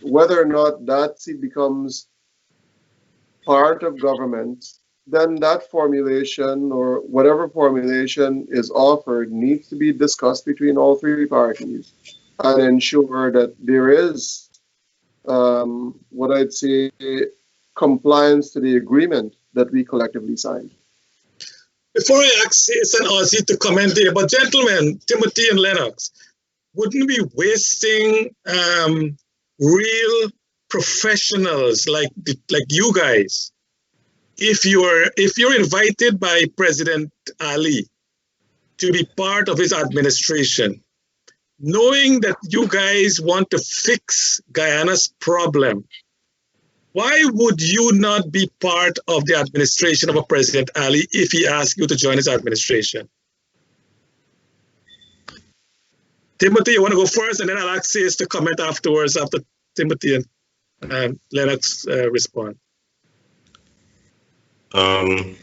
Whether or not that seat becomes part of government, then that formulation or whatever formulation is offered needs to be discussed between all three parties and ensure that there is what I'd say compliance to the agreement that we collectively signed. Before I ask Sis and Ossie to comment there, but gentlemen, Timothy and Lenox, wouldn't we be wasting real professionals like you guys if you're invited by President Ali to be part of his administration, knowing that you guys want to fix Guyana's problem? Why would you not be part of the administration of a President Ali if he asked you to join his administration? Timothy, you want to go first, and then I'll ask Sis to comment afterwards after Timothy and Lennox respond. Although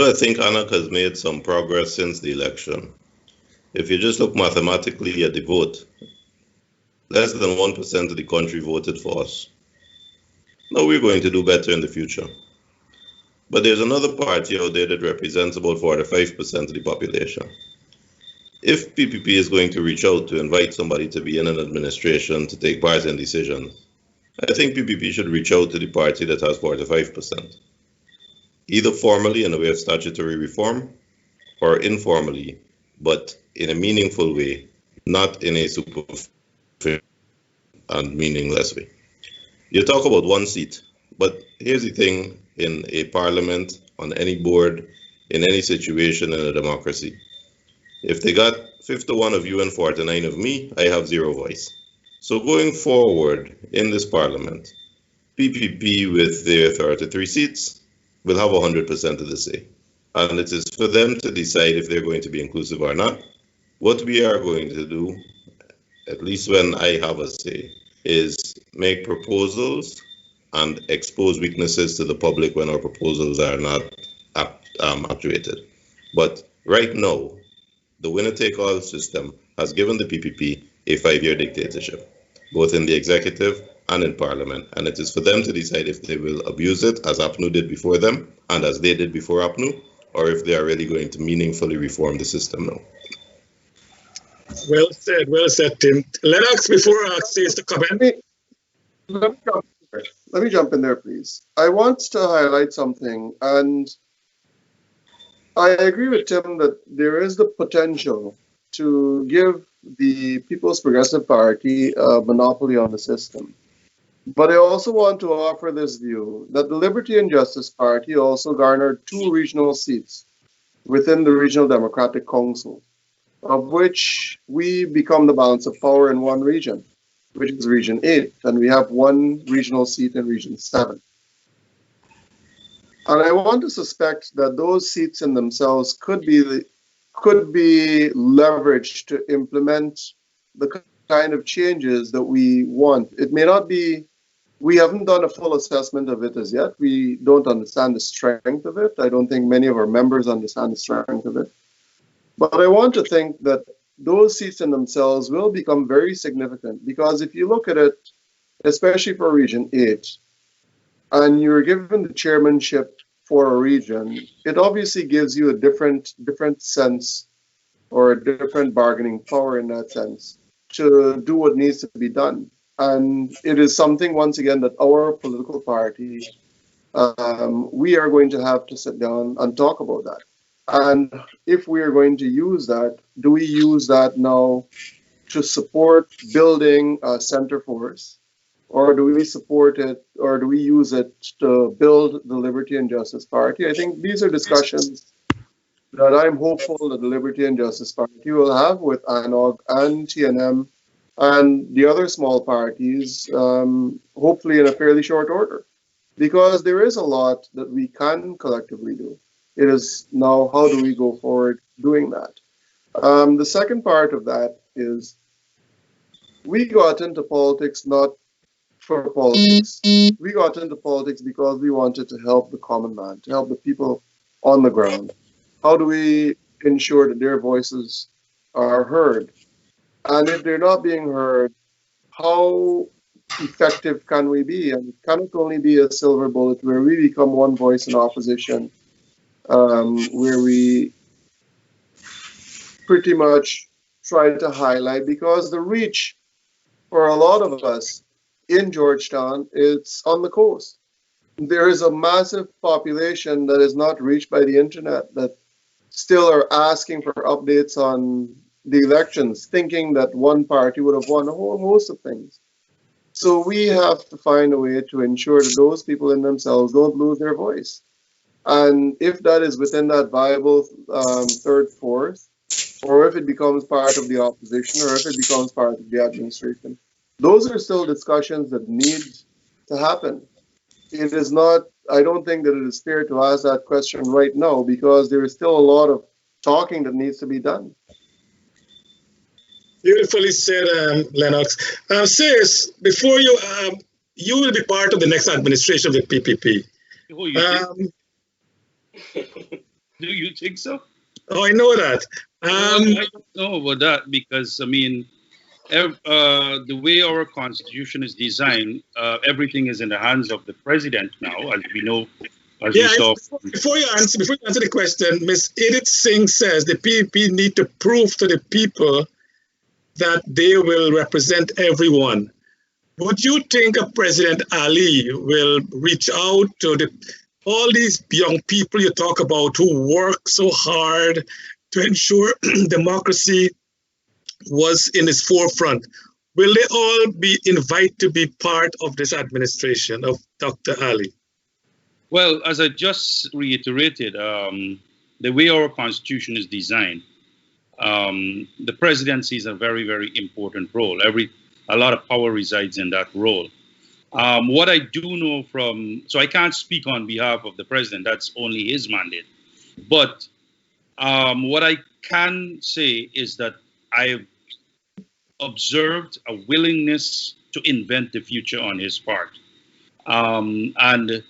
I think Anak has made some progress since the election, if you just look mathematically at the vote, less than 1% of the country voted for us. Now we're going to do better in the future. But there's another party out there that represents about 45% of the population. If PPP is going to reach out to invite somebody to be in an administration to take part in decisions, I think PPP should reach out to the party that has 45%, either formally in a way of statutory reform or informally, but in a meaningful way, not in a superficial and meaningless way. You talk about one seat, but here's the thing in a parliament on any board in any situation in a democracy. If they got 51 of you and 49 of me, I have zero voice. So going forward in this parliament, PPP with their 33 seats will have 100% of the say. And it is for them to decide if they're going to be inclusive or not. What we are going to do, at least when I have a say, is make proposals and expose weaknesses to the public when our proposals are not actuated. But right now, the winner-take-all system has given the PPP a 5-year dictatorship, both in the executive and in parliament, and it is for them to decide if they will abuse it as APNU did before them and as they did before APNU, or if they are really going to meaningfully reform the system now. Well said, Tim. Lenox, before I say the comment. Let me jump in there, please. I want to highlight something, and I agree with Tim that there is the potential to give the People's Progressive Party a monopoly on the system. But I also want to offer this view that the Liberty and Justice Party also garnered 2 regional seats within the Regional Democratic Council, of which we become the balance of power in one region, which is Region 8, and we have 1 regional seat in Region 7. And I want to suspect that those seats in themselves could be leveraged to implement the kind of changes that we want. It may not be, we haven't done a full assessment of it as yet. We don't understand the strength of it. I don't think many of our members understand the strength of it. But I want to think that those seats in themselves will become very significant, because if you look at it, especially for Region 8, and you're given the chairmanship for a region, it obviously gives you a different sense or a different bargaining power in that sense to do what needs to be done. And it is something, once again, that our political party, we are going to have to sit down and talk about that. And if we are going to use that, do we use that now to support building a center force? Or do we support it, or do we use it to build the Liberty and Justice Party? I think these are discussions that I'm hopeful that the Liberty and Justice Party will have with ANOG and TNM and the other small parties, hopefully in a fairly short order. Because there is a lot that we can collectively do. It is now, how do we go forward doing that? The second part of that is we got into politics not for politics. We got into politics because we wanted to help the common man, to help the people on the ground. How do we ensure that their voices are heard? And if they're not being heard, how effective can we be? And it cannot only be a silver bullet where we become one voice in opposition, where we pretty much try to highlight, because the reach for a lot of us in Georgetown, it's on the coast. There is a massive population that is not reached by the internet that still are asking for updates on the elections, thinking that one party would have won a whole host of things. So we have to find a way to ensure that those people in themselves don't lose their voice. And if that is within that viable third force, or if it becomes part of the opposition, or if it becomes part of the administration, those are still discussions that need to happen. It is not, I don't think that it is fair to ask that question right now, because there is still a lot of talking that needs to be done. Beautifully said, Lenox. Sis, before you, you will be part of the next administration of the PPP. Oh, you think? Do you think so? Oh, I know that. I don't know about that, because, I mean, the way our constitution is designed, everything is in the hands of the president now, as we know. As we saw. Before you answer the question, Ms. Edith Singh says the PPP need to prove to the people that they will represent everyone. Would you think a President Ali will reach out to all these young people you talk about who work so hard to ensure democracy was in its forefront? Will they all be invited to be part of this administration of Dr. Ali? Well, as I just reiterated, the way our constitution is designed, the presidency is a very, very important role. A lot of power resides in that role. What I do know so I can't speak on behalf of the president. That's only his mandate. But what I can say is that I've observed a willingness to invent the future on his part. And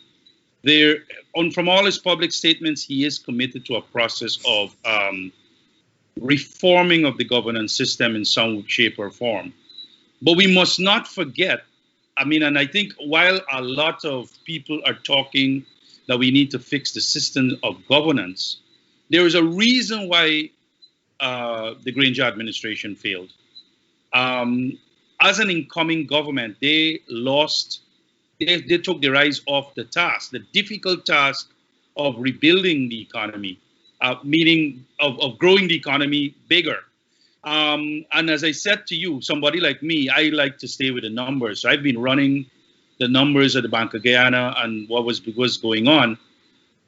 from all his public statements, he is committed to a process of reforming of the governance system in some shape or form. But we must not forget, and I think while a lot of people are talking that we need to fix the system of governance, there is a reason why the Granger administration failed. As an incoming government, they took their eyes off the task, the difficult task of rebuilding the economy, meaning of growing the economy bigger. And as I said to you, somebody like me, I like to stay with the numbers. So I've been running the numbers at the Bank of Guyana and what was going on.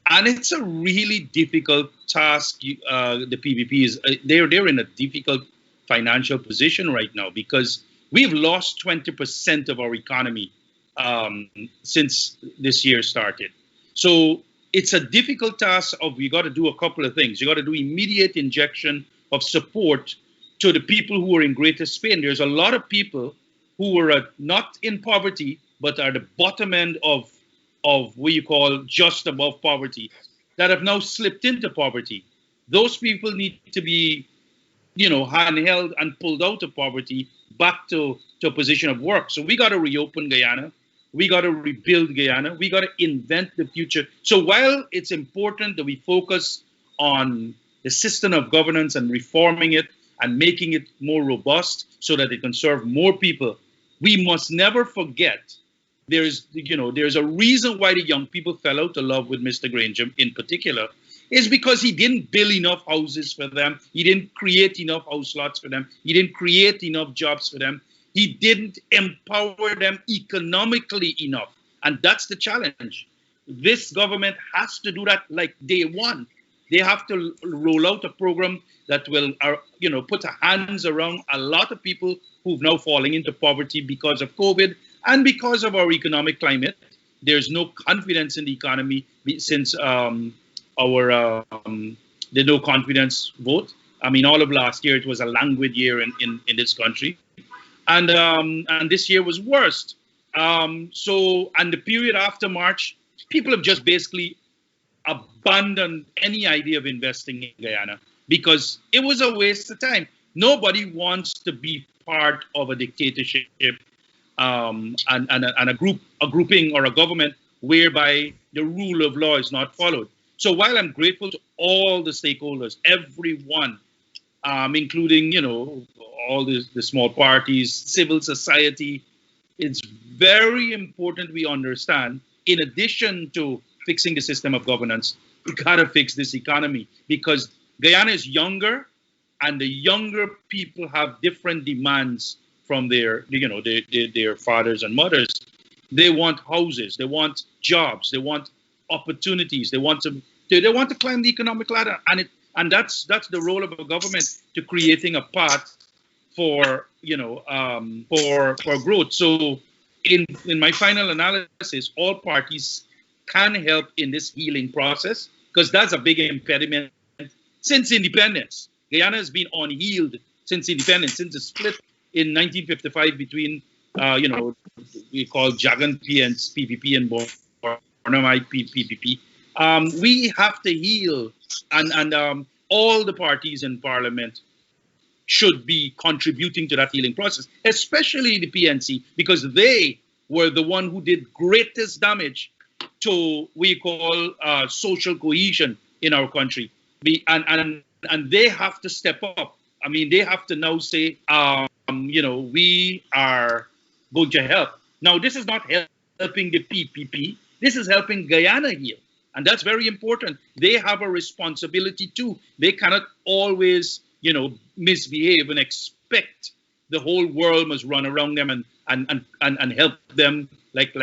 And it's a really difficult task. The PPP is they're in a difficult financial position right now because we've lost 20% of our economy since this year started. So it's a difficult task you got to do a couple of things. You got to do immediate injection of support to the people who are in greatest pain. There's a lot of people who are not in poverty, but are the bottom end of what you call just above poverty, that have now slipped into poverty. Those people need to be, handheld and pulled out of poverty back to a position of work. So we got to reopen Guyana. We got to rebuild Guyana. We got to invent the future. So while it's important that we focus on the system of governance and reforming it and making it more robust so that it can serve more people, we must never forget there's a reason why the young people fell out of love with Mr. Granger in particular, is because he didn't build enough houses for them. He didn't create enough house lots for them. He didn't create enough jobs for them. He didn't empower them economically enough. And that's the challenge. This government has to do that like day one. They have to roll out a program that will, put hands around a lot of people who've now fallen into poverty because of COVID and because of our economic climate. There's no confidence in the economy since the no confidence vote. All of last year, it was a languid year in this country. And this year was worst. And the period after March, people have just basically abandoned any idea of investing in Guyana because it was a waste of time. Nobody wants to be part of a dictatorship and a grouping or a government whereby the rule of law is not followed. So while I'm grateful to all the stakeholders, everyone, including all the small parties, civil society, it's very important we understand, in addition to fixing the system of governance, we gotta fix this economy because Guyana is younger, and the younger people have different demands from their fathers and mothers. They want houses, they want jobs, they want opportunities, they want to climb the economic ladder, and that's the role of a government, to creating a path for growth. So in my final analysis, all parties can help in this healing process because that's a big impediment since independence. Guyana has been unhealed since independence, since the split in 1955 between we call Jagan PPP and Bornomite PPP. We have to heal, and all the parties in parliament should be contributing to that healing process, especially the PNC, because they were the one who did greatest damage to we call social cohesion in our country. And they have to step up. They have to now say, we are going to help. Now, this is not helping the PPP. This is helping Guyana heal. And that's very important. They have a responsibility too. They cannot always, misbehave and expect the whole world must run around them and help them like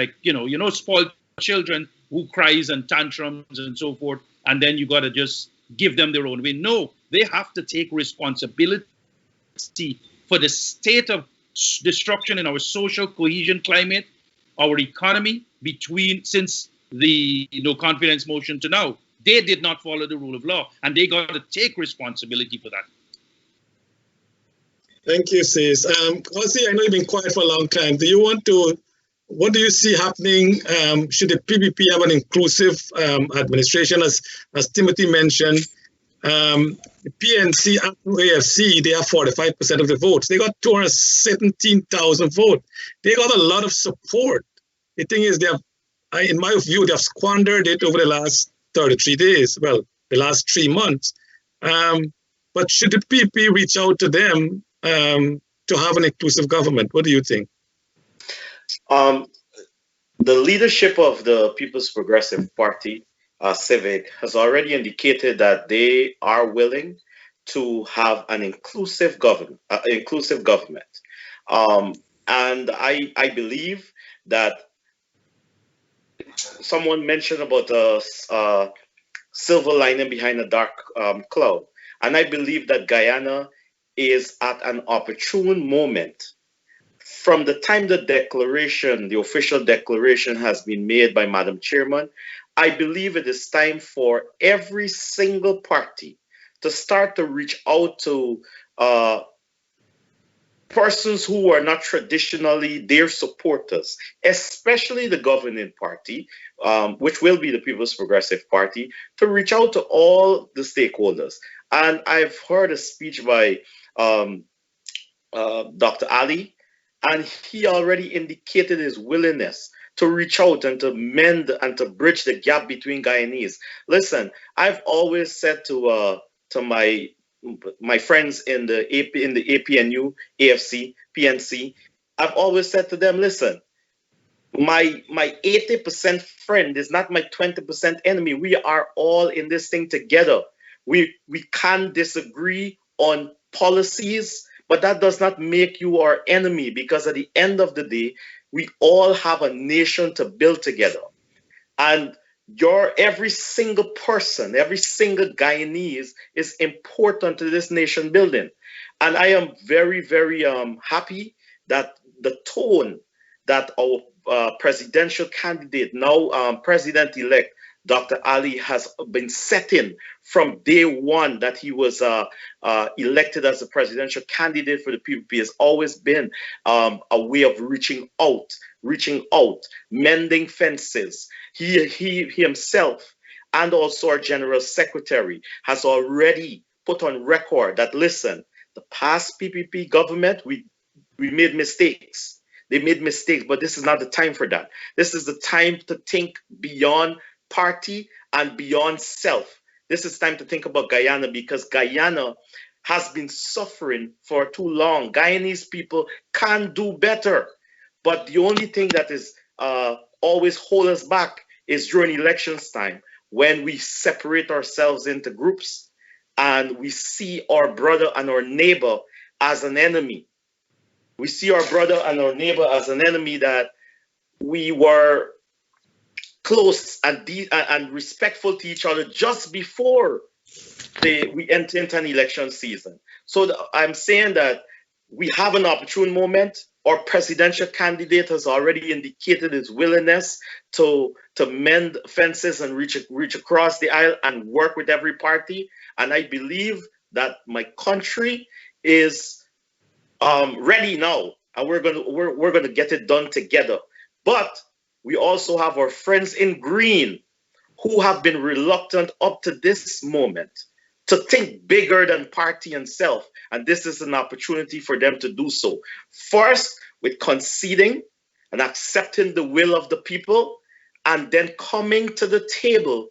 spoiled children who cries and tantrums and so forth, and then you got to just give them their own way. No, they have to take responsibility for the state of destruction in our social cohesion climate, our economy, since the no confidence motion to now. They did not follow the rule of law, and they got to take responsibility for that. Thank you, Sis. Ossie, I know you've been quiet for a long time. What do you see happening? Should the PPP have an inclusive administration, as Timothy mentioned? The PNC and AFC, they have 45% of the votes. They got 217,000 votes. They got a lot of support. The thing is, in my view, they have squandered it over the last 33 days. Well, the last 3 months. But should the PPP reach out to them to have an inclusive government? What do you think? The leadership of the People's Progressive Party, Civic, has already indicated that they are willing to have an inclusive government. And I believe that someone mentioned about a silver lining behind a dark cloud. And I believe that Guyana is at an opportune moment. From the time the official declaration has been made by Madam Chairman, I believe it is time for every single party to start to reach out to persons who are not traditionally their supporters, especially the governing party, which will be the People's Progressive Party, to reach out to all the stakeholders. And I've heard a speech by Dr. Ali, and he already indicated his willingness to reach out and to mend and to bridge the gap between Guyanese. Listen, I've always said to my friends in the APNU, AFC, PNC, I've always said to them, listen, my 80% friend is not my 20% enemy. We are all in this thing together. We can disagree on policies, but that does not make you our enemy, because at the end of the day, we all have a nation to build together. And every single person, every single Guyanese is important to this nation building. And I am very, very happy that the tone that our presidential candidate, now President-elect, Dr. Ali, has been setting from day one that he was elected as a presidential candidate for the PPP has always been a way of reaching out, mending fences. He himself and also our General Secretary has already put on record that, listen, the past PPP government, we made mistakes. They made mistakes, but this is not the time for that. This is the time to think beyond party and beyond self. This is time to think about Guyana, because Guyana has been suffering for too long. Guyanese people can do better, but the only thing that is always hold us back is during elections time, when we separate ourselves into groups and we see our brother and our neighbor as an enemy. We see our brother and our neighbor as an enemy that we were close and respectful to each other just before we enter into an election season. So I'm saying that we have an opportune moment. Our presidential candidate has already indicated his willingness to mend fences and reach across the aisle and work with every party. And I believe that my country is ready now, and we're gonna get it done together. But we also have our friends in green who have been reluctant up to this moment to think bigger than party and self. And this is an opportunity for them to do so. First, with conceding and accepting the will of the people, and then coming to the table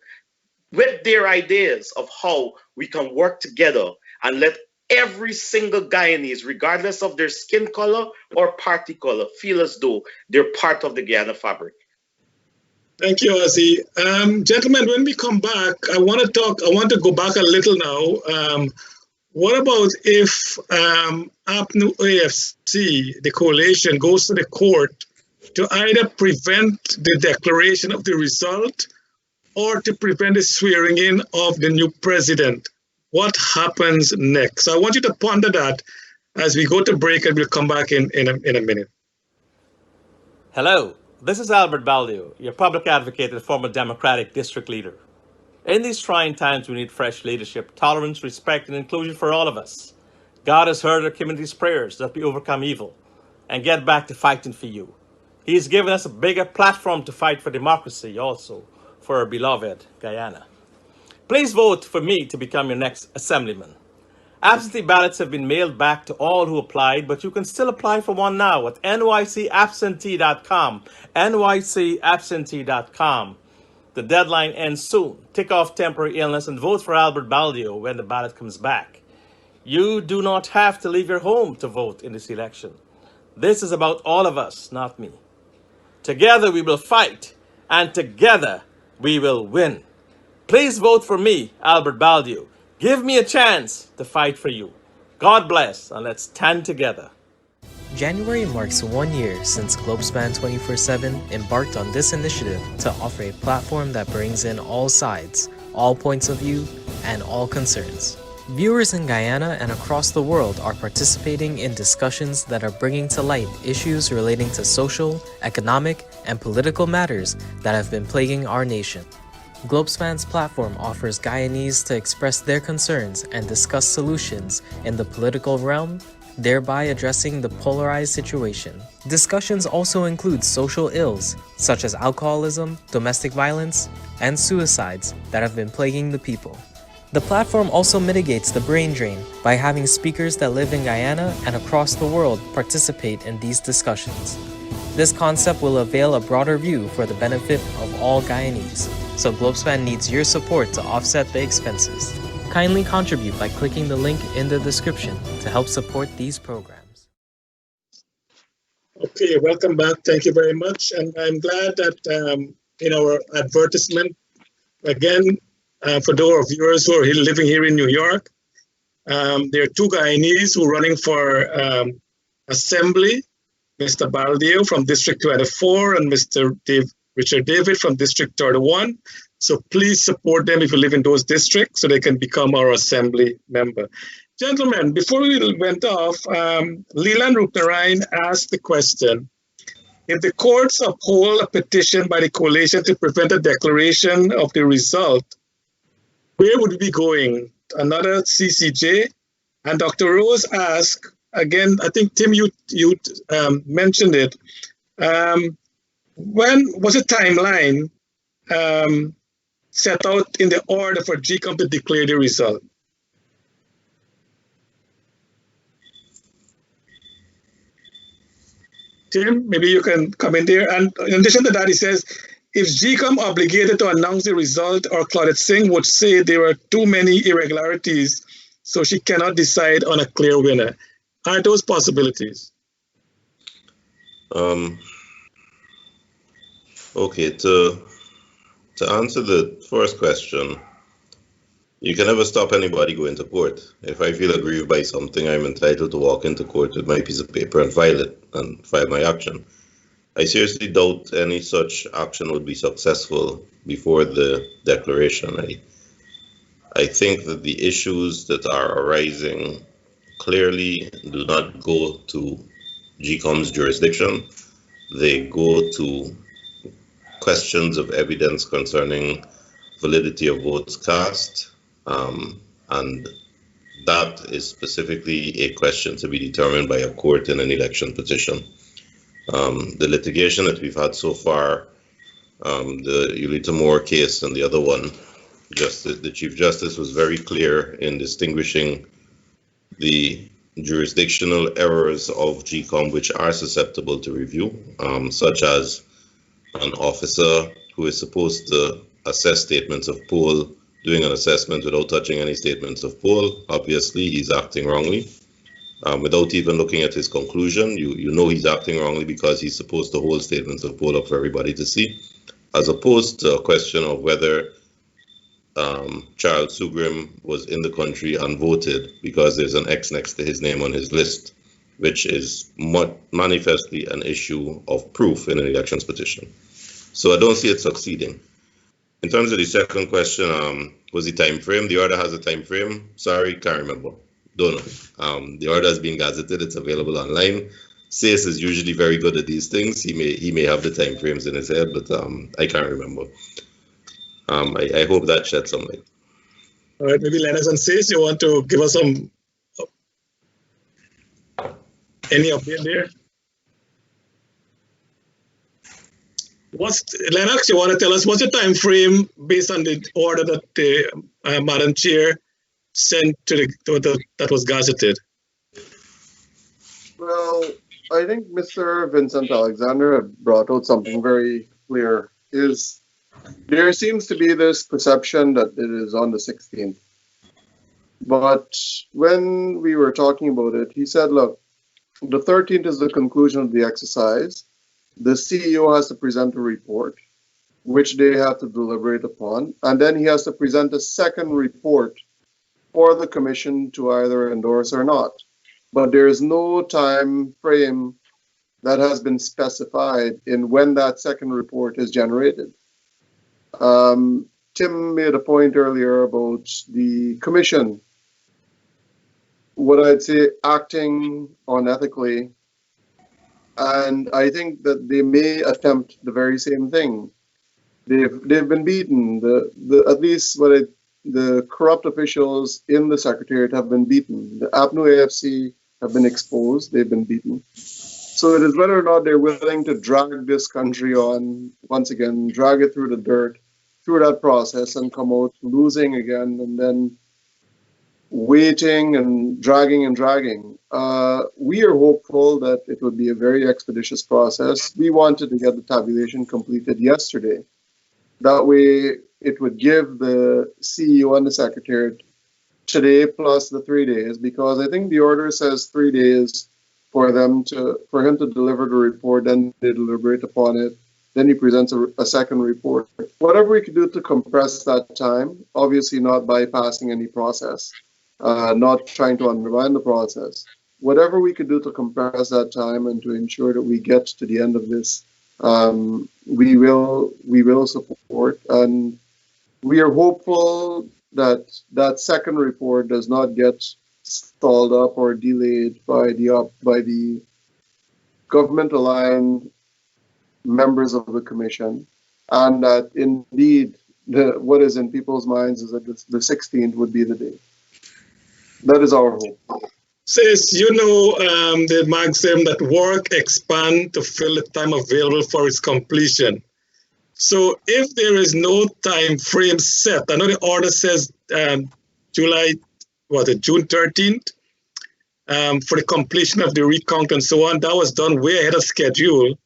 with their ideas of how we can work together and let every single Guyanese, regardless of their skin color or party color, feel as though they're part of the Guyana fabric. Thank you, Ossie. Gentlemen, when we come back, I want to go back a little now. What about if APNU AFC, the coalition, goes to the court to either prevent the declaration of the result or to prevent the swearing in of the new president? What happens next? So I want you to ponder that as we go to break, and we'll come back in a minute. Hello, this is Albert Baldio, your public advocate and former Democratic district leader. In these trying times, we need fresh leadership, tolerance, respect, and inclusion for all of us. God has heard our community's prayers that we overcome evil and get back to fighting for you. He has given us a bigger platform to fight for democracy also for our beloved Guyana. Please vote for me to become your next assemblyman. Absentee ballots have been mailed back to all who applied, but you can still apply for one now at nycabsentee.com. nycabsentee.com. The deadline ends soon. Tick off temporary illness and vote for Albert Baldio when the ballot comes back. You do not have to leave your home to vote in this election. This is about all of us, not me. Together we will fight, and together we will win. Please vote for me, Albert Baldio. Give me a chance to fight for you. God bless, and let's stand together. January marks 1 year since Globespan 24x7 embarked on this initiative to offer a platform that brings in all sides, all points of view, and all concerns. Viewers in Guyana and across the world are participating in discussions that are bringing to light issues relating to social, economic, and political matters that have been plaguing our nation. Globespan's platform offers Guyanese to express their concerns and discuss solutions in the political realm, thereby addressing the polarized situation. Discussions also include social ills, such as alcoholism, domestic violence, and suicides that have been plaguing the people. The platform also mitigates the brain drain by having speakers that live in Guyana and across the world participate in these discussions. This concept will avail a broader view for the benefit of all Guyanese, so Globespan needs your support to offset the expenses. Kindly contribute by clicking the link in the description to help support these programs. Okay, welcome back. Thank you very much. And I'm glad that in our advertisement, again, for those viewers who are living here in New York, there are two Guyanese who are running for assembly, Mr. Baldio from District 24 and Mr. Richard David from District 31. So please support them if you live in those districts so they can become our assembly member. Gentlemen, before we went off, Leland Rupnarine asked the question, if the courts uphold a petition by the coalition to prevent a declaration of the result, where would we be going? Another CCJ? And Dr. Rose asked, again, I think, Tim, you mentioned it, when was a timeline set out in the order for GECOM to declare the result? Tim, maybe you can come in there. And in addition to that, he says, if GECOM obligated to announce the result, or Claudette Singh would say there are too many irregularities, so she cannot decide on a clear winner. Are those possibilities? Okay, to answer the first question, you can never stop anybody going to court. If I feel aggrieved by something, I'm entitled to walk into court with my piece of paper and file it and file my action. I seriously doubt any such action would be successful before the declaration. I think that the issues that are arising clearly do not go to GECOM's jurisdiction. They go to questions of evidence concerning validity of votes cast, and that is specifically a question to be determined by a court in an election petition. The litigation that we've had so far, the Ulita Moore case and the other one, the Chief Justice was very clear in distinguishing the jurisdictional errors of GECOM which are susceptible to review, such as an officer who is supposed to assess statements of poll doing an assessment without touching any statements of poll. Obviously, he's acting wrongly. Without even looking at his conclusion, you know he's acting wrongly because he's supposed to hold statements of poll up for everybody to see, as opposed to a question of whether Charles Sugrim was in the country and voted because there's an X next to his name on his list, which is manifestly an issue of proof in an elections petition. So I don't see it succeeding. In terms of the second question, was the time frame? The order has a time frame. Sorry, can't remember. Don't know. The order has been gazetted. It's available online. Sayes is usually very good at these things. He may have the time frames in his head, but I can't remember. I hope that sheds some light. All right, maybe Lenox and Sayes, you want to give us some any update there? Lenox, you want to tell us what's the time frame based on the order that the Madam Chair sent to that was gazetted? Well, I think Mr. Vincent Alexander had brought out something very clear. There seems to be this perception that it is on the 16th. But when we were talking about it, he said, look, the 13th is the conclusion of the exercise. The CEO has to present a report, which they have to deliberate upon, and then he has to present a second report for the commission to either endorse or not. But there is no time frame that has been specified in when that second report is generated. Tim made a point earlier about the commission, what I'd say, acting unethically. And I think that they may attempt the very same thing. They've been beaten. At least the corrupt officials in the Secretariat have been beaten. The APNU AFC have been exposed. They've been beaten. So it is whether or not they're willing to drag this country on, once again, drag it through the dirt, through that process, and come out losing again, and then waiting and dragging and dragging. We are hopeful that it would be a very expeditious process. We wanted to get the tabulation completed yesterday. That way, it would give the CEO and the Secretariat today plus the 3 days, because I think the order says 3 days for him to deliver the report, then they deliberate upon it, then he presents a second report. Whatever we could do to compress that time, obviously not bypassing any process, not trying to undermine the process. Whatever we could do to compress that time and to ensure that we get to the end of this, we will support, and we are hopeful that that second report does not get stalled up or delayed by the government-aligned members of the commission, and that indeed what is in people's minds is that the 16th would be the day. That is our hope. Says, the maxim that work expand to fill the time available for its completion. So if there is no time frame set, I know the order says June 13th for the completion of the recount and so on. That was done way ahead of schedule.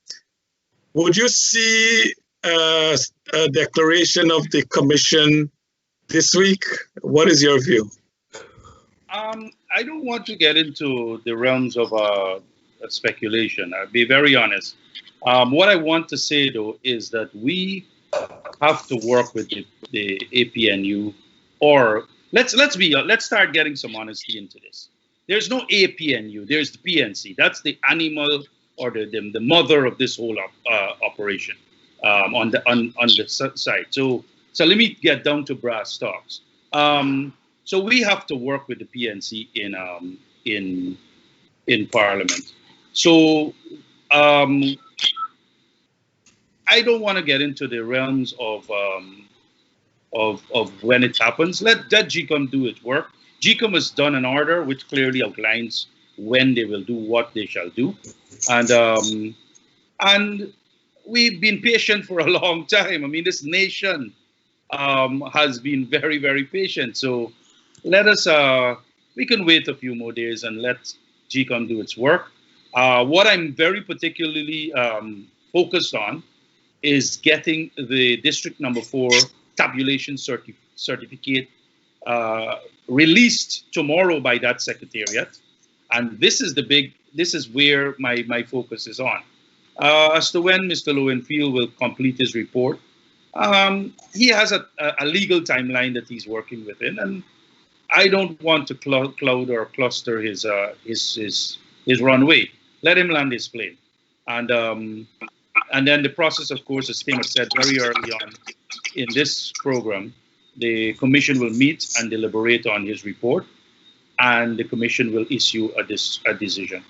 Would you see a declaration of the commission this week? What is your view? I don't want to get into the realms of speculation. I'll be very honest. What I want to say, though, is that we have to work with the APNU, or let's start getting some honesty into this. There's no APNU. There's the PNC. That's the animal or the mother of this whole operation on the side. So let me get down to brass tacks. So we have to work with the PNC in Parliament. So I don't want to get into the realms of when it happens. Let GECOM do its work. GECOM has done an order which clearly outlines when they will do what they shall do, and we've been patient for a long time. I mean, this nation has been very, very patient. So let us, we can wait a few more days and let GECOM do its work. What I'm very particularly focused on is getting the District Number 4 tabulation certificate released tomorrow by that Secretariat. And this is where my focus is on. As to when Mr. Lowenfield will complete his report, he has a legal timeline that he's working within, and I don't want to cloud or cluster his runway. Let him land his plane, and then the process, of course, as Tim has said very early on, in this program, the commission will meet and deliberate on his report, and the commission will issue a decision.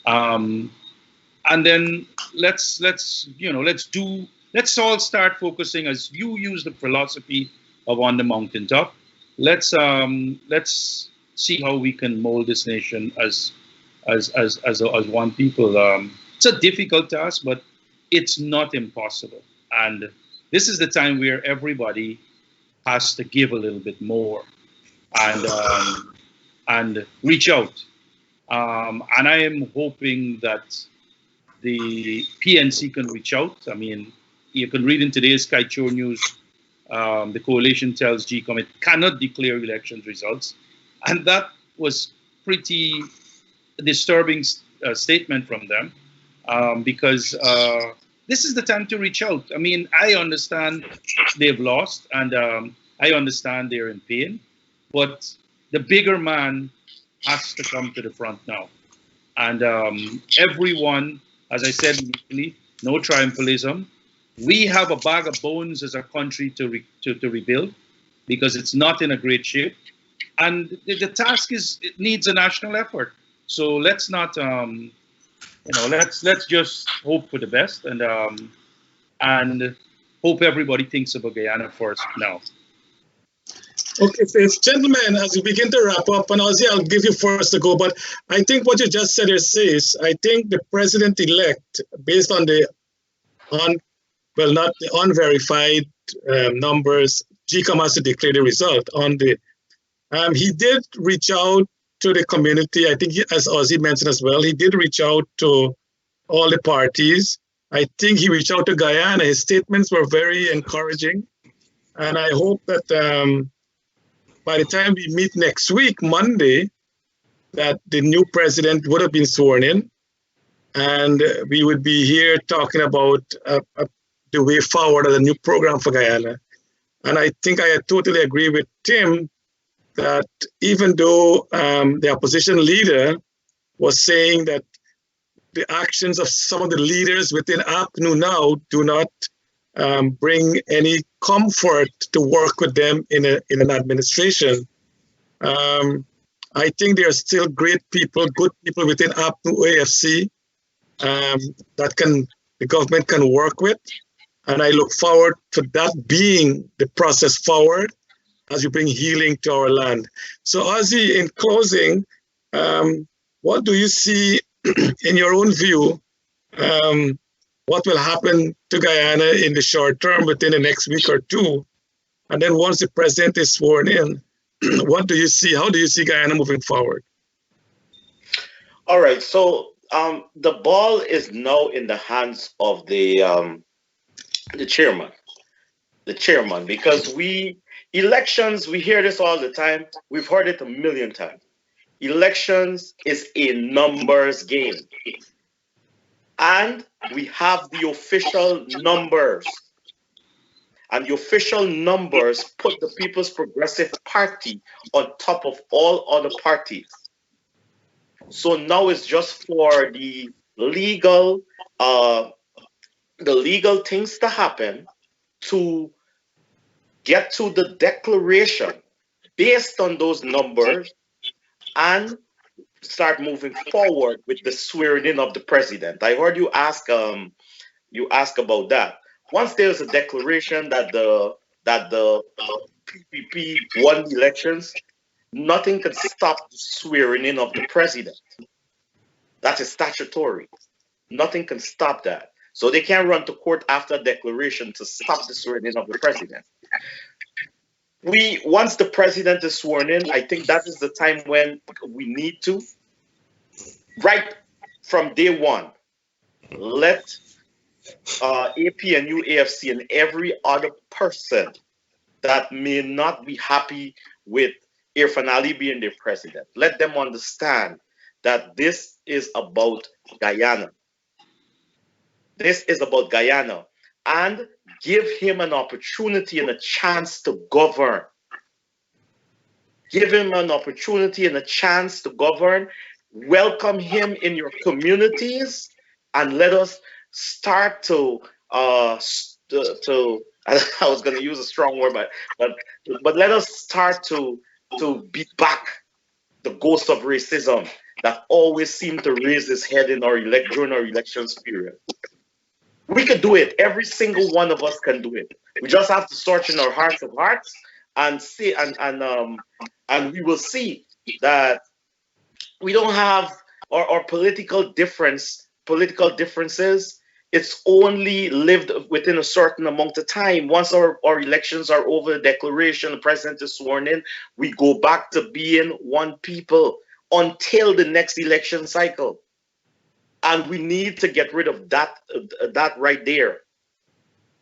And then let's all start focusing, as you use the philosophy of on the mountaintop. Let's see how we can mold this nation as one people. It's a difficult task, but it's not impossible. And this is the time where everybody has to give a little bit more and reach out. And I am hoping that the PNC can reach out. I mean, you can read in today's Kaichor News, the coalition tells GECOM it cannot declare elections results. And that was pretty disturbing statement from them, because this is the time to reach out. I mean, I understand they've lost, and I understand they're in pain, but the bigger man has to come to the front now. And everyone, as I said initially, no triumphalism. We have a bag of bones as a country to rebuild, because it's not in a great shape. And the task it needs a national effort. So let's not, let's just hope for the best, and hope everybody thinks about Guyana first now. Okay, so gentlemen, as we begin to wrap up, and Ossie, I'll give you first to go, but I think what you just said says, I think the president-elect, based on not the unverified numbers, GECOM has to declare the result on the. He did reach out to the community. I think, as Ossie mentioned as well, he did reach out to all the parties. I think he reached out to Guyana. His statements were very encouraging, and I hope that by the time we meet next week, Monday, that the new president would have been sworn in, and we would be here talking about the way forward of the new program for Guyana. And I think I totally agree with Tim that even though the opposition leader was saying that the actions of some of the leaders within APNU now do not bring any comfort to work with them in an administration. I think there are still great people, good people within APNU AFC that the government can work with. And I look forward to that being the process forward as we bring healing to our land. So Ossie, in closing, what do you see in your own view, what will happen to Guyana in the short term within the next week or two? And then once the president is sworn in, what do you see? How do you see Guyana moving forward? All right, so the ball is now in the hands of the chairman. The chairman, because elections, we hear this all the time. We've heard it a million times. Elections is a numbers game. And we have the official numbers. And the official numbers put the People's Progressive Party on top of all other parties. So now it's just for the legal things to happen to get to the declaration based on those numbers and start moving forward with the swearing in of the president. I heard you ask about that. Once there's a declaration that the PPP won the elections, nothing can stop the swearing in of the president. That is statutory. Nothing can stop that. So they can't run to court after a declaration to stop the swearing in of the president. Once the president is sworn in, I think that is the time when we need to, right from day one, let APNU, AFC, and every other person that may not be happy with Irfan Ali being their president, let them understand that this is about Guyana. This is about Guyana. And give him an opportunity and a chance to govern. Give him an opportunity and a chance to govern. Welcome him in your communities, and let us start to I was going to use a strong word, but let us start to beat back the ghost of racism that always seemed to raise its head in during our elections period. We could do it. Every single one of us can do it. We just have to search in our hearts of hearts and see, and we will see that we don't have our political differences. It's only lived within a certain amount of time. Once our elections are over, the declaration, the president is sworn in, we go back to being one people until the next election cycle. And we need to get rid of that right there.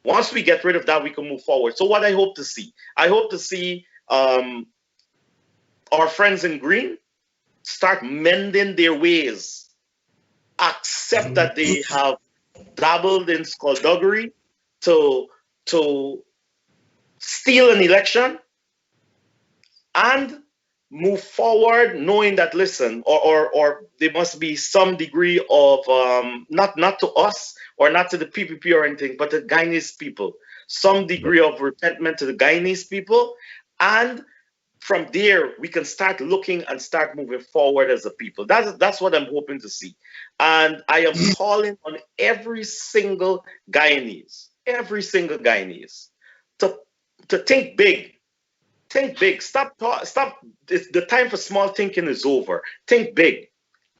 Once we get rid of that, we can move forward. So what I hope to see our friends in green start mending their ways, accept that they have dabbled in skullduggery to steal an election, and move forward knowing that, listen, or there must be some degree of not to us or not to the PPP or anything, but the Guyanese people, some degree of repentment to the Guyanese people, and from there we can start looking and start moving forward as a people. That's what I'm hoping to see. And I am calling on every single Guyanese to think big. Think big. Stop. The time for small thinking is over. Think big.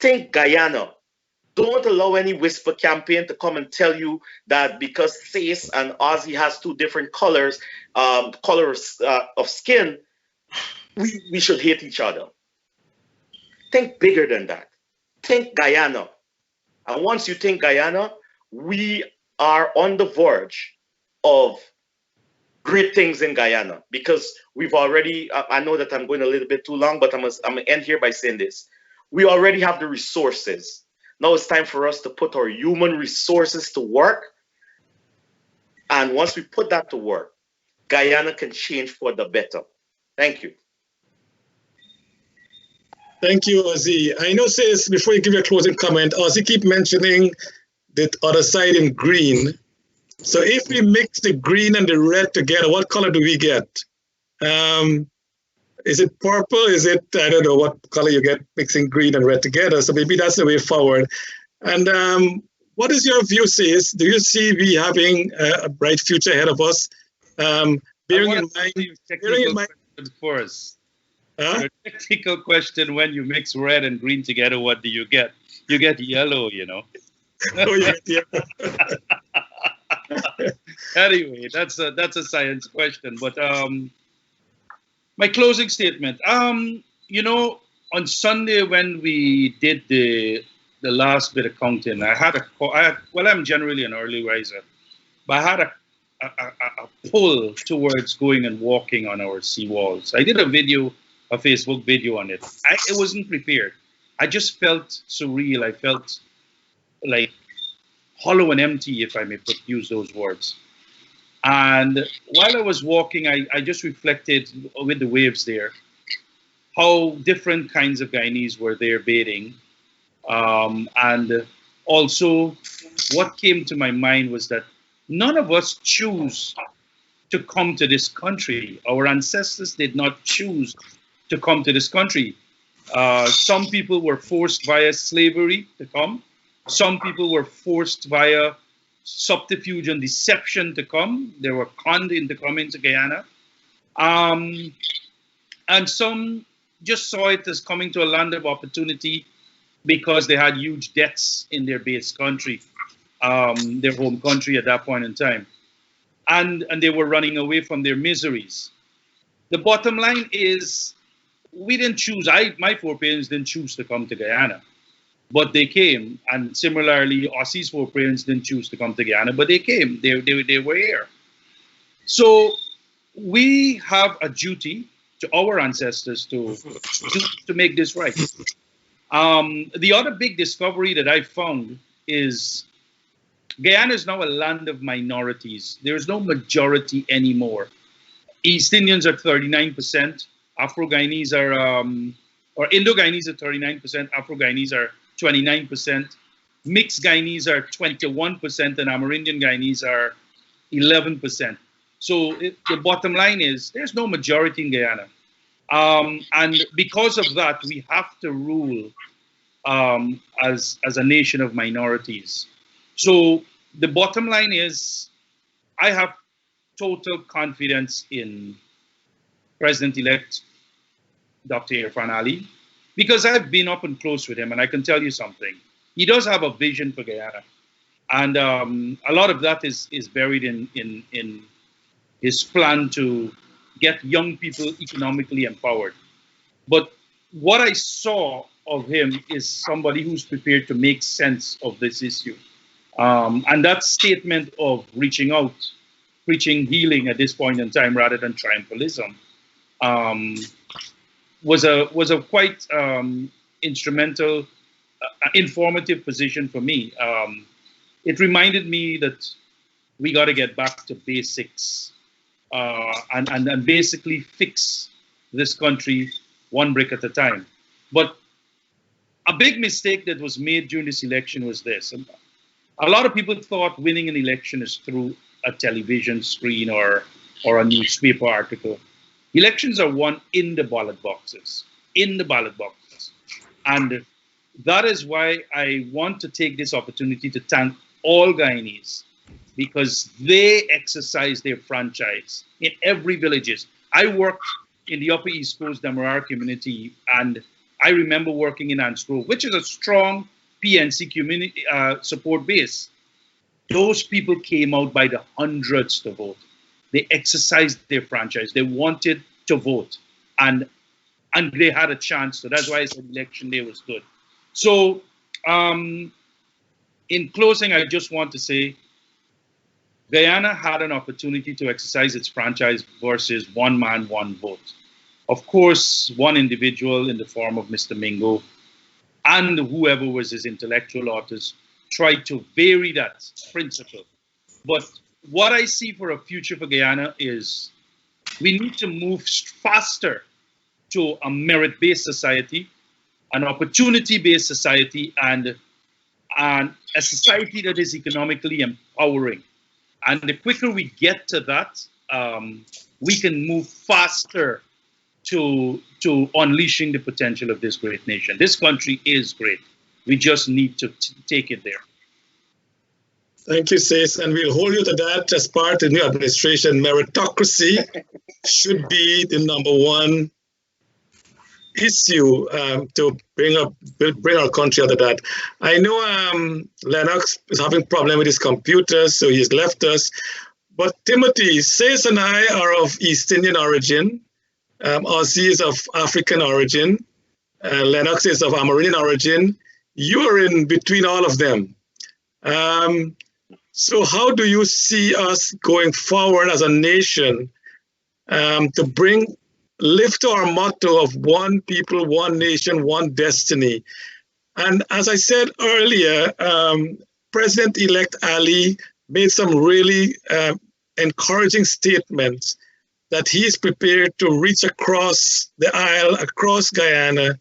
Think Guyana. Don't allow any whisper campaign to come and tell you that because Sace and Ossie has two different colors of skin, we should hate each other. Think bigger than that. Think Guyana. And once you think Guyana, we are on the verge of great things in Guyana, because we've already, I know that I'm going a little bit too long, but I'm going to end here by saying this. We already have the resources. Now it's time for us to put our human resources to work. And once we put that to work, Guyana can change for the better. Thank you. Thank you, Ossie. I know, Sace, before you give your closing comment, Ossie keep mentioning the other side in green. So if we mix the green and the red together, what color do we get? Is it purple? Is it, I don't know what color you get mixing green and red together. So maybe that's the way forward. And what is your view, Sace? Do you see we having a bright future ahead of us? Bearing in mind for us. Your technical question: when you mix red and green together, what do you get? You get yellow, you know. Oh, yeah. Anyway, that's a science question. But my closing statement. You know, on Sunday when we did the last bit of counting, I'm generally an early riser, but I had a pull towards going and walking on our seawalls. I did a Facebook video on it. I wasn't prepared. I just felt surreal. I felt like hollow and empty, if I may use those words. And while I was walking, I just reflected with the waves there, how different kinds of Guyanese were there bathing. And also what came to my mind was that none of us choose to come to this country. Our ancestors did not choose to come to this country. Some people were forced via slavery to come. Some people were forced via subterfuge and deception to come. They were conned into coming to Guyana. And some just saw it as coming to a land of opportunity because they had huge debts in their base country, their home country at that point in time. And they were running away from their miseries. The bottom line is, we didn't choose, my foreparents didn't choose to come to Guyana, but they came. And similarly, Ossie's foreparents didn't choose to come to Guyana, but they came. They were here. So we have a duty to our ancestors to make this right. The other big discovery that I found is Guyana is now a land of minorities. There is no majority anymore. East Indians are 39%. Afro-Guyanese are, or Indo-Guyanese are 39%. Afro-Guyanese are 29%. Mixed Guyanese are 21%, and Amerindian Guyanese are 11%. So the bottom line is there's no majority in Guyana. And because of that, we have to rule as a nation of minorities. So the bottom line is I have total confidence in President-elect Dr. Irfan Ali, because I've been up and close with him, and I can tell you something. He does have a vision for Guyana. And a lot of that is buried in his plan to get young people economically empowered. But what I saw of him is somebody who's prepared to make sense of this issue. And that statement of reaching out, preaching healing at this point in time rather than triumphalism, was a quite instrumental, informative position for me. It reminded me that we got to get back to basics and basically fix this country one brick at a time. But a big mistake that was made during this election was this. A lot of people thought winning an election is through a television screen or a newspaper article. Elections are won in the ballot boxes, And that is why I want to take this opportunity to thank all Guyanese, because they exercise their franchise in every villages. I worked in the Upper East Coast Demerara community, and I remember working in Anse Grove, which is a strong PNC community support base. Those people came out by the hundreds to vote. They exercised their franchise. They wanted to vote, and they had a chance. So that's why I said election day was good. So in closing, I just want to say Guyana had an opportunity to exercise its franchise versus one man, one vote. Of course, one individual in the form of Mr. Mingo and whoever was his intellectual authors tried to vary that principle. But what I see for a future for Guyana is we need to move faster to a merit-based society, an opportunity-based society, and a society that is economically empowering. And the quicker we get to that, we can move faster to unleashing the potential of this great nation. This country is great. We just need to take it there. Thank you, Sis, and we'll hold you to that as part of the new administration. Meritocracy should be the #1 issue to bring our country out of that. I know Lenox is having problem with his computers, so he's left us. But Timothy, Sis and I are of East Indian origin. Ossie is of African origin. Lenox is of Amerindian origin. You are in between all of them. So how do you see us going forward as a nation to live to our motto of one people, one nation, one destiny? And as I said earlier, President-elect Ali made some really encouraging statements that he is prepared to reach across the aisle, across Guyana,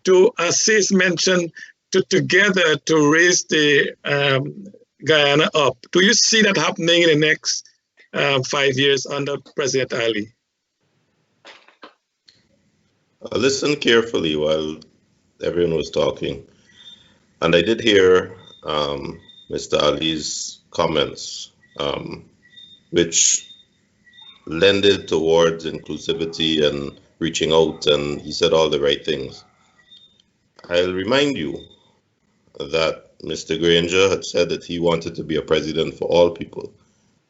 to, as Sis mentioned, together to raise the Guyana up. Do you see that happening in the next 5 years under President Ali? I listened carefully while everyone was talking, and I did hear Mr. Ali's comments, which lended towards inclusivity and reaching out, and he said all the right things. I'll remind you that Mr. Granger had said that he wanted to be a president for all people,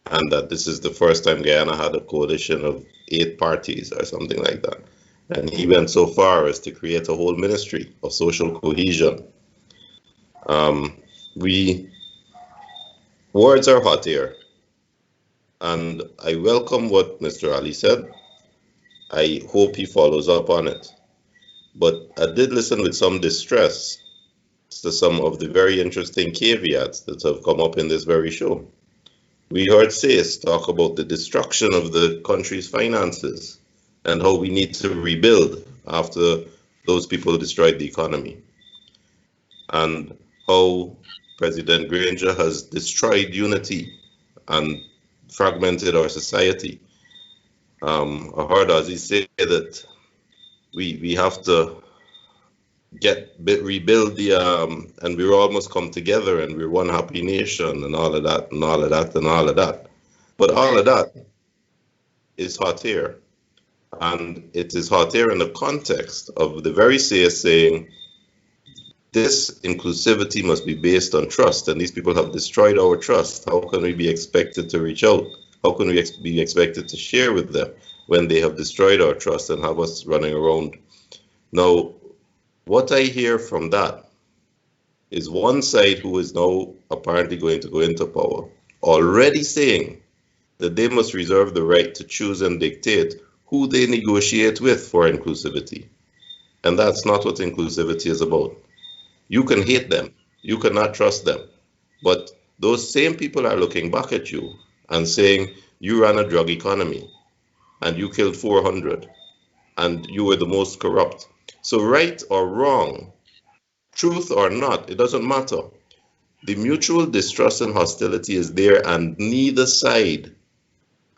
and that this is the first time Guyana had a coalition of 8 parties or something like that. And he went so far as to create a whole ministry of social cohesion. Words are hot here, and I welcome what Mr. Ali said. I hope he follows up on it. But I did listen with some distress to some of the very interesting caveats that have come up in this very show. We heard Sis talk about the destruction of the country's finances and how we need to rebuild after those people destroyed the economy, and how President Granger has destroyed unity and fragmented our society. I heard Ossie say that we have to rebuild the and we're almost come together and we're one happy nation and all of that and all of that and all of that. But all of that is hot air. And it is hot air in the context of the very saying this inclusivity must be based on trust, and these people have destroyed our trust. How can we be expected to reach out? How can we be expected to share with them when they have destroyed our trust and have us running around? Now, what I hear from that is one side who is now apparently going to go into power already saying that they must reserve the right to choose and dictate who they negotiate with for inclusivity. And that's not what inclusivity is about. You can hate them, you cannot trust them, but those same people are looking back at you and saying you ran a drug economy and you killed 400 and you were the most corrupt. So right or wrong, truth or not, it doesn't matter. The mutual distrust and hostility is there, and neither side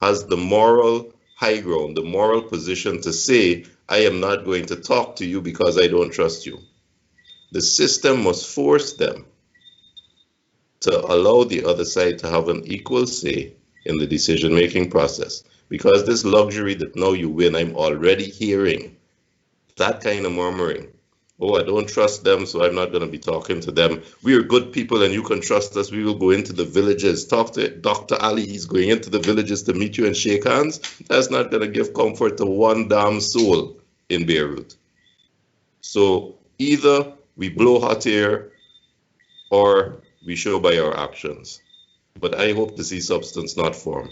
has the moral high ground, the moral position to say, I am not going to talk to you because I don't trust you. The system must force them to allow the other side to have an equal say in the decision-making process. Because this luxury that now you win, I'm already hearing that kind of murmuring. Oh, I don't trust them, so I'm not going to be talking to them. We are good people and you can trust us. We will go into the villages. Talk to Dr. Ali. He's going into the villages to meet you and shake hands. That's not going to give comfort to one damn soul in Beirut. So either we blow hot air or we show by our actions. But I hope to see substance, not form.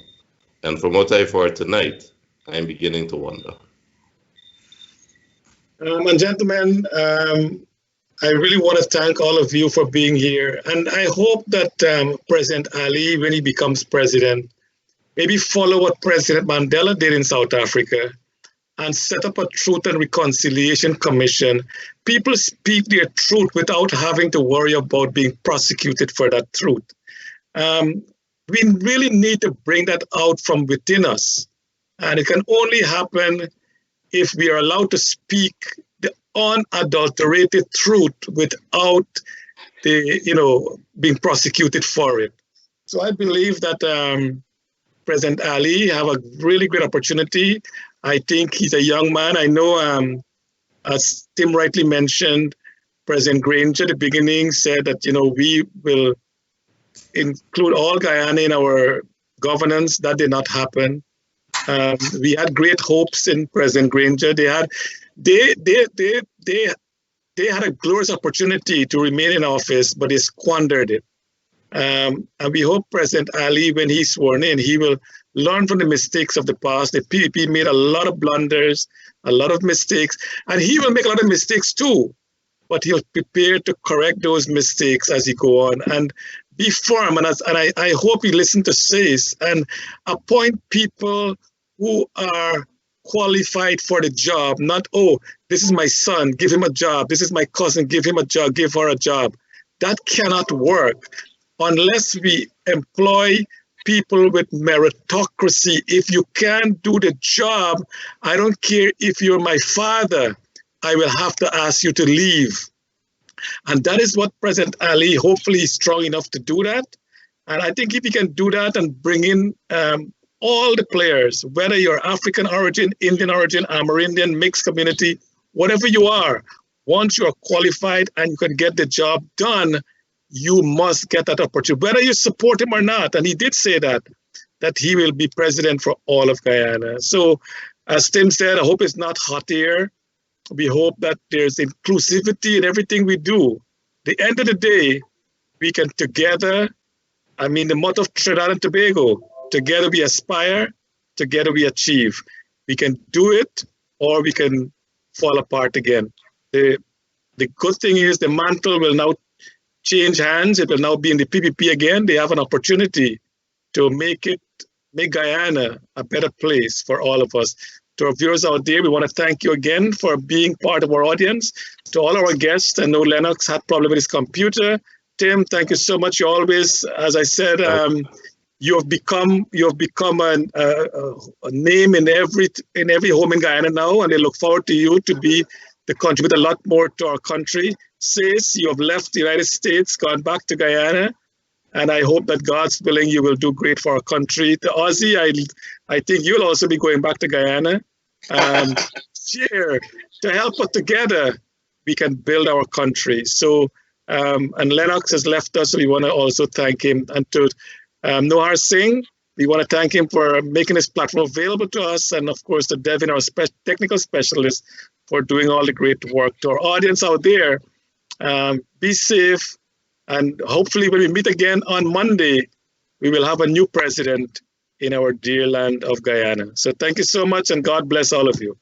And from what I've heard tonight, I'm beginning to wonder. And gentlemen, I really want to thank all of you for being here. And I hope that President Ali, when he becomes president, maybe follow what President Mandela did in South Africa and set up a Truth and Reconciliation Commission. People speak their truth without having to worry about being prosecuted for that truth. We really need to bring that out from within us. And it can only happen if we are allowed to speak the unadulterated truth without being prosecuted for it. So I believe that President Ali have a really great opportunity. I think he's a young man. I know, as Tim rightly mentioned, President Granger at the beginning said that we will include all Guyana in our governance. That did not happen. We had great hopes in President Granger. They had a glorious opportunity to remain in office, but they squandered it. And we hope President Ali, when he's sworn in, he will learn from the mistakes of the past. The PPP made a lot of blunders, a lot of mistakes, and he will make a lot of mistakes too. But he'll prepare to correct those mistakes as he go on and be firm. And I hope he listen to SACE and appoint people who are qualified for the job, not, oh, this is my son, give him a job. This is my cousin, give him a job, give her a job. That cannot work unless we employ people with meritocracy. If you can't do the job, I don't care if you're my father, I will have to ask you to leave. And that is what President Ali, hopefully, is strong enough to do that. And I think if he can do that and bring in all the players, whether you're African origin, Indian origin, Amerindian, mixed community, whatever you are, once you are qualified and you can get the job done, you must get that opportunity, whether you support him or not. And he did say that he will be president for all of Guyana. So as Tim said, I hope it's not hot air. We hope that there's inclusivity in everything we do. The end of the day, we can together, the motto of Trinidad and Tobago, together we aspire, together we achieve. We can do it or we can fall apart again. The good thing is the mantle will now change hands. It will now be in the PPP again. They have an opportunity to make Guyana a better place for all of us. To our viewers out there, we want to thank you again for being part of our audience. To all our guests, I know Lenox had problem with his computer. Tim, thank you so much. You always, as I said, You have become a name in every home in Guyana now, and they look forward to you to contribute a lot more to our country. Sis, you have left the United States, gone back to Guyana, and I hope that God's willing you will do great for our country. To Ossie, I think you'll also be going back to Guyana. Share to help us together, we can build our country. So, and Lenox has left us, so we want to also thank him. And to Nohar Singh, we want to thank him for making this platform available to us, and of course to Devin, our technical specialist, for doing all the great work. To our audience out there, be safe, and hopefully when we meet again on Monday, we will have a new president in our dear land of Guyana. So thank you so much, and God bless all of you.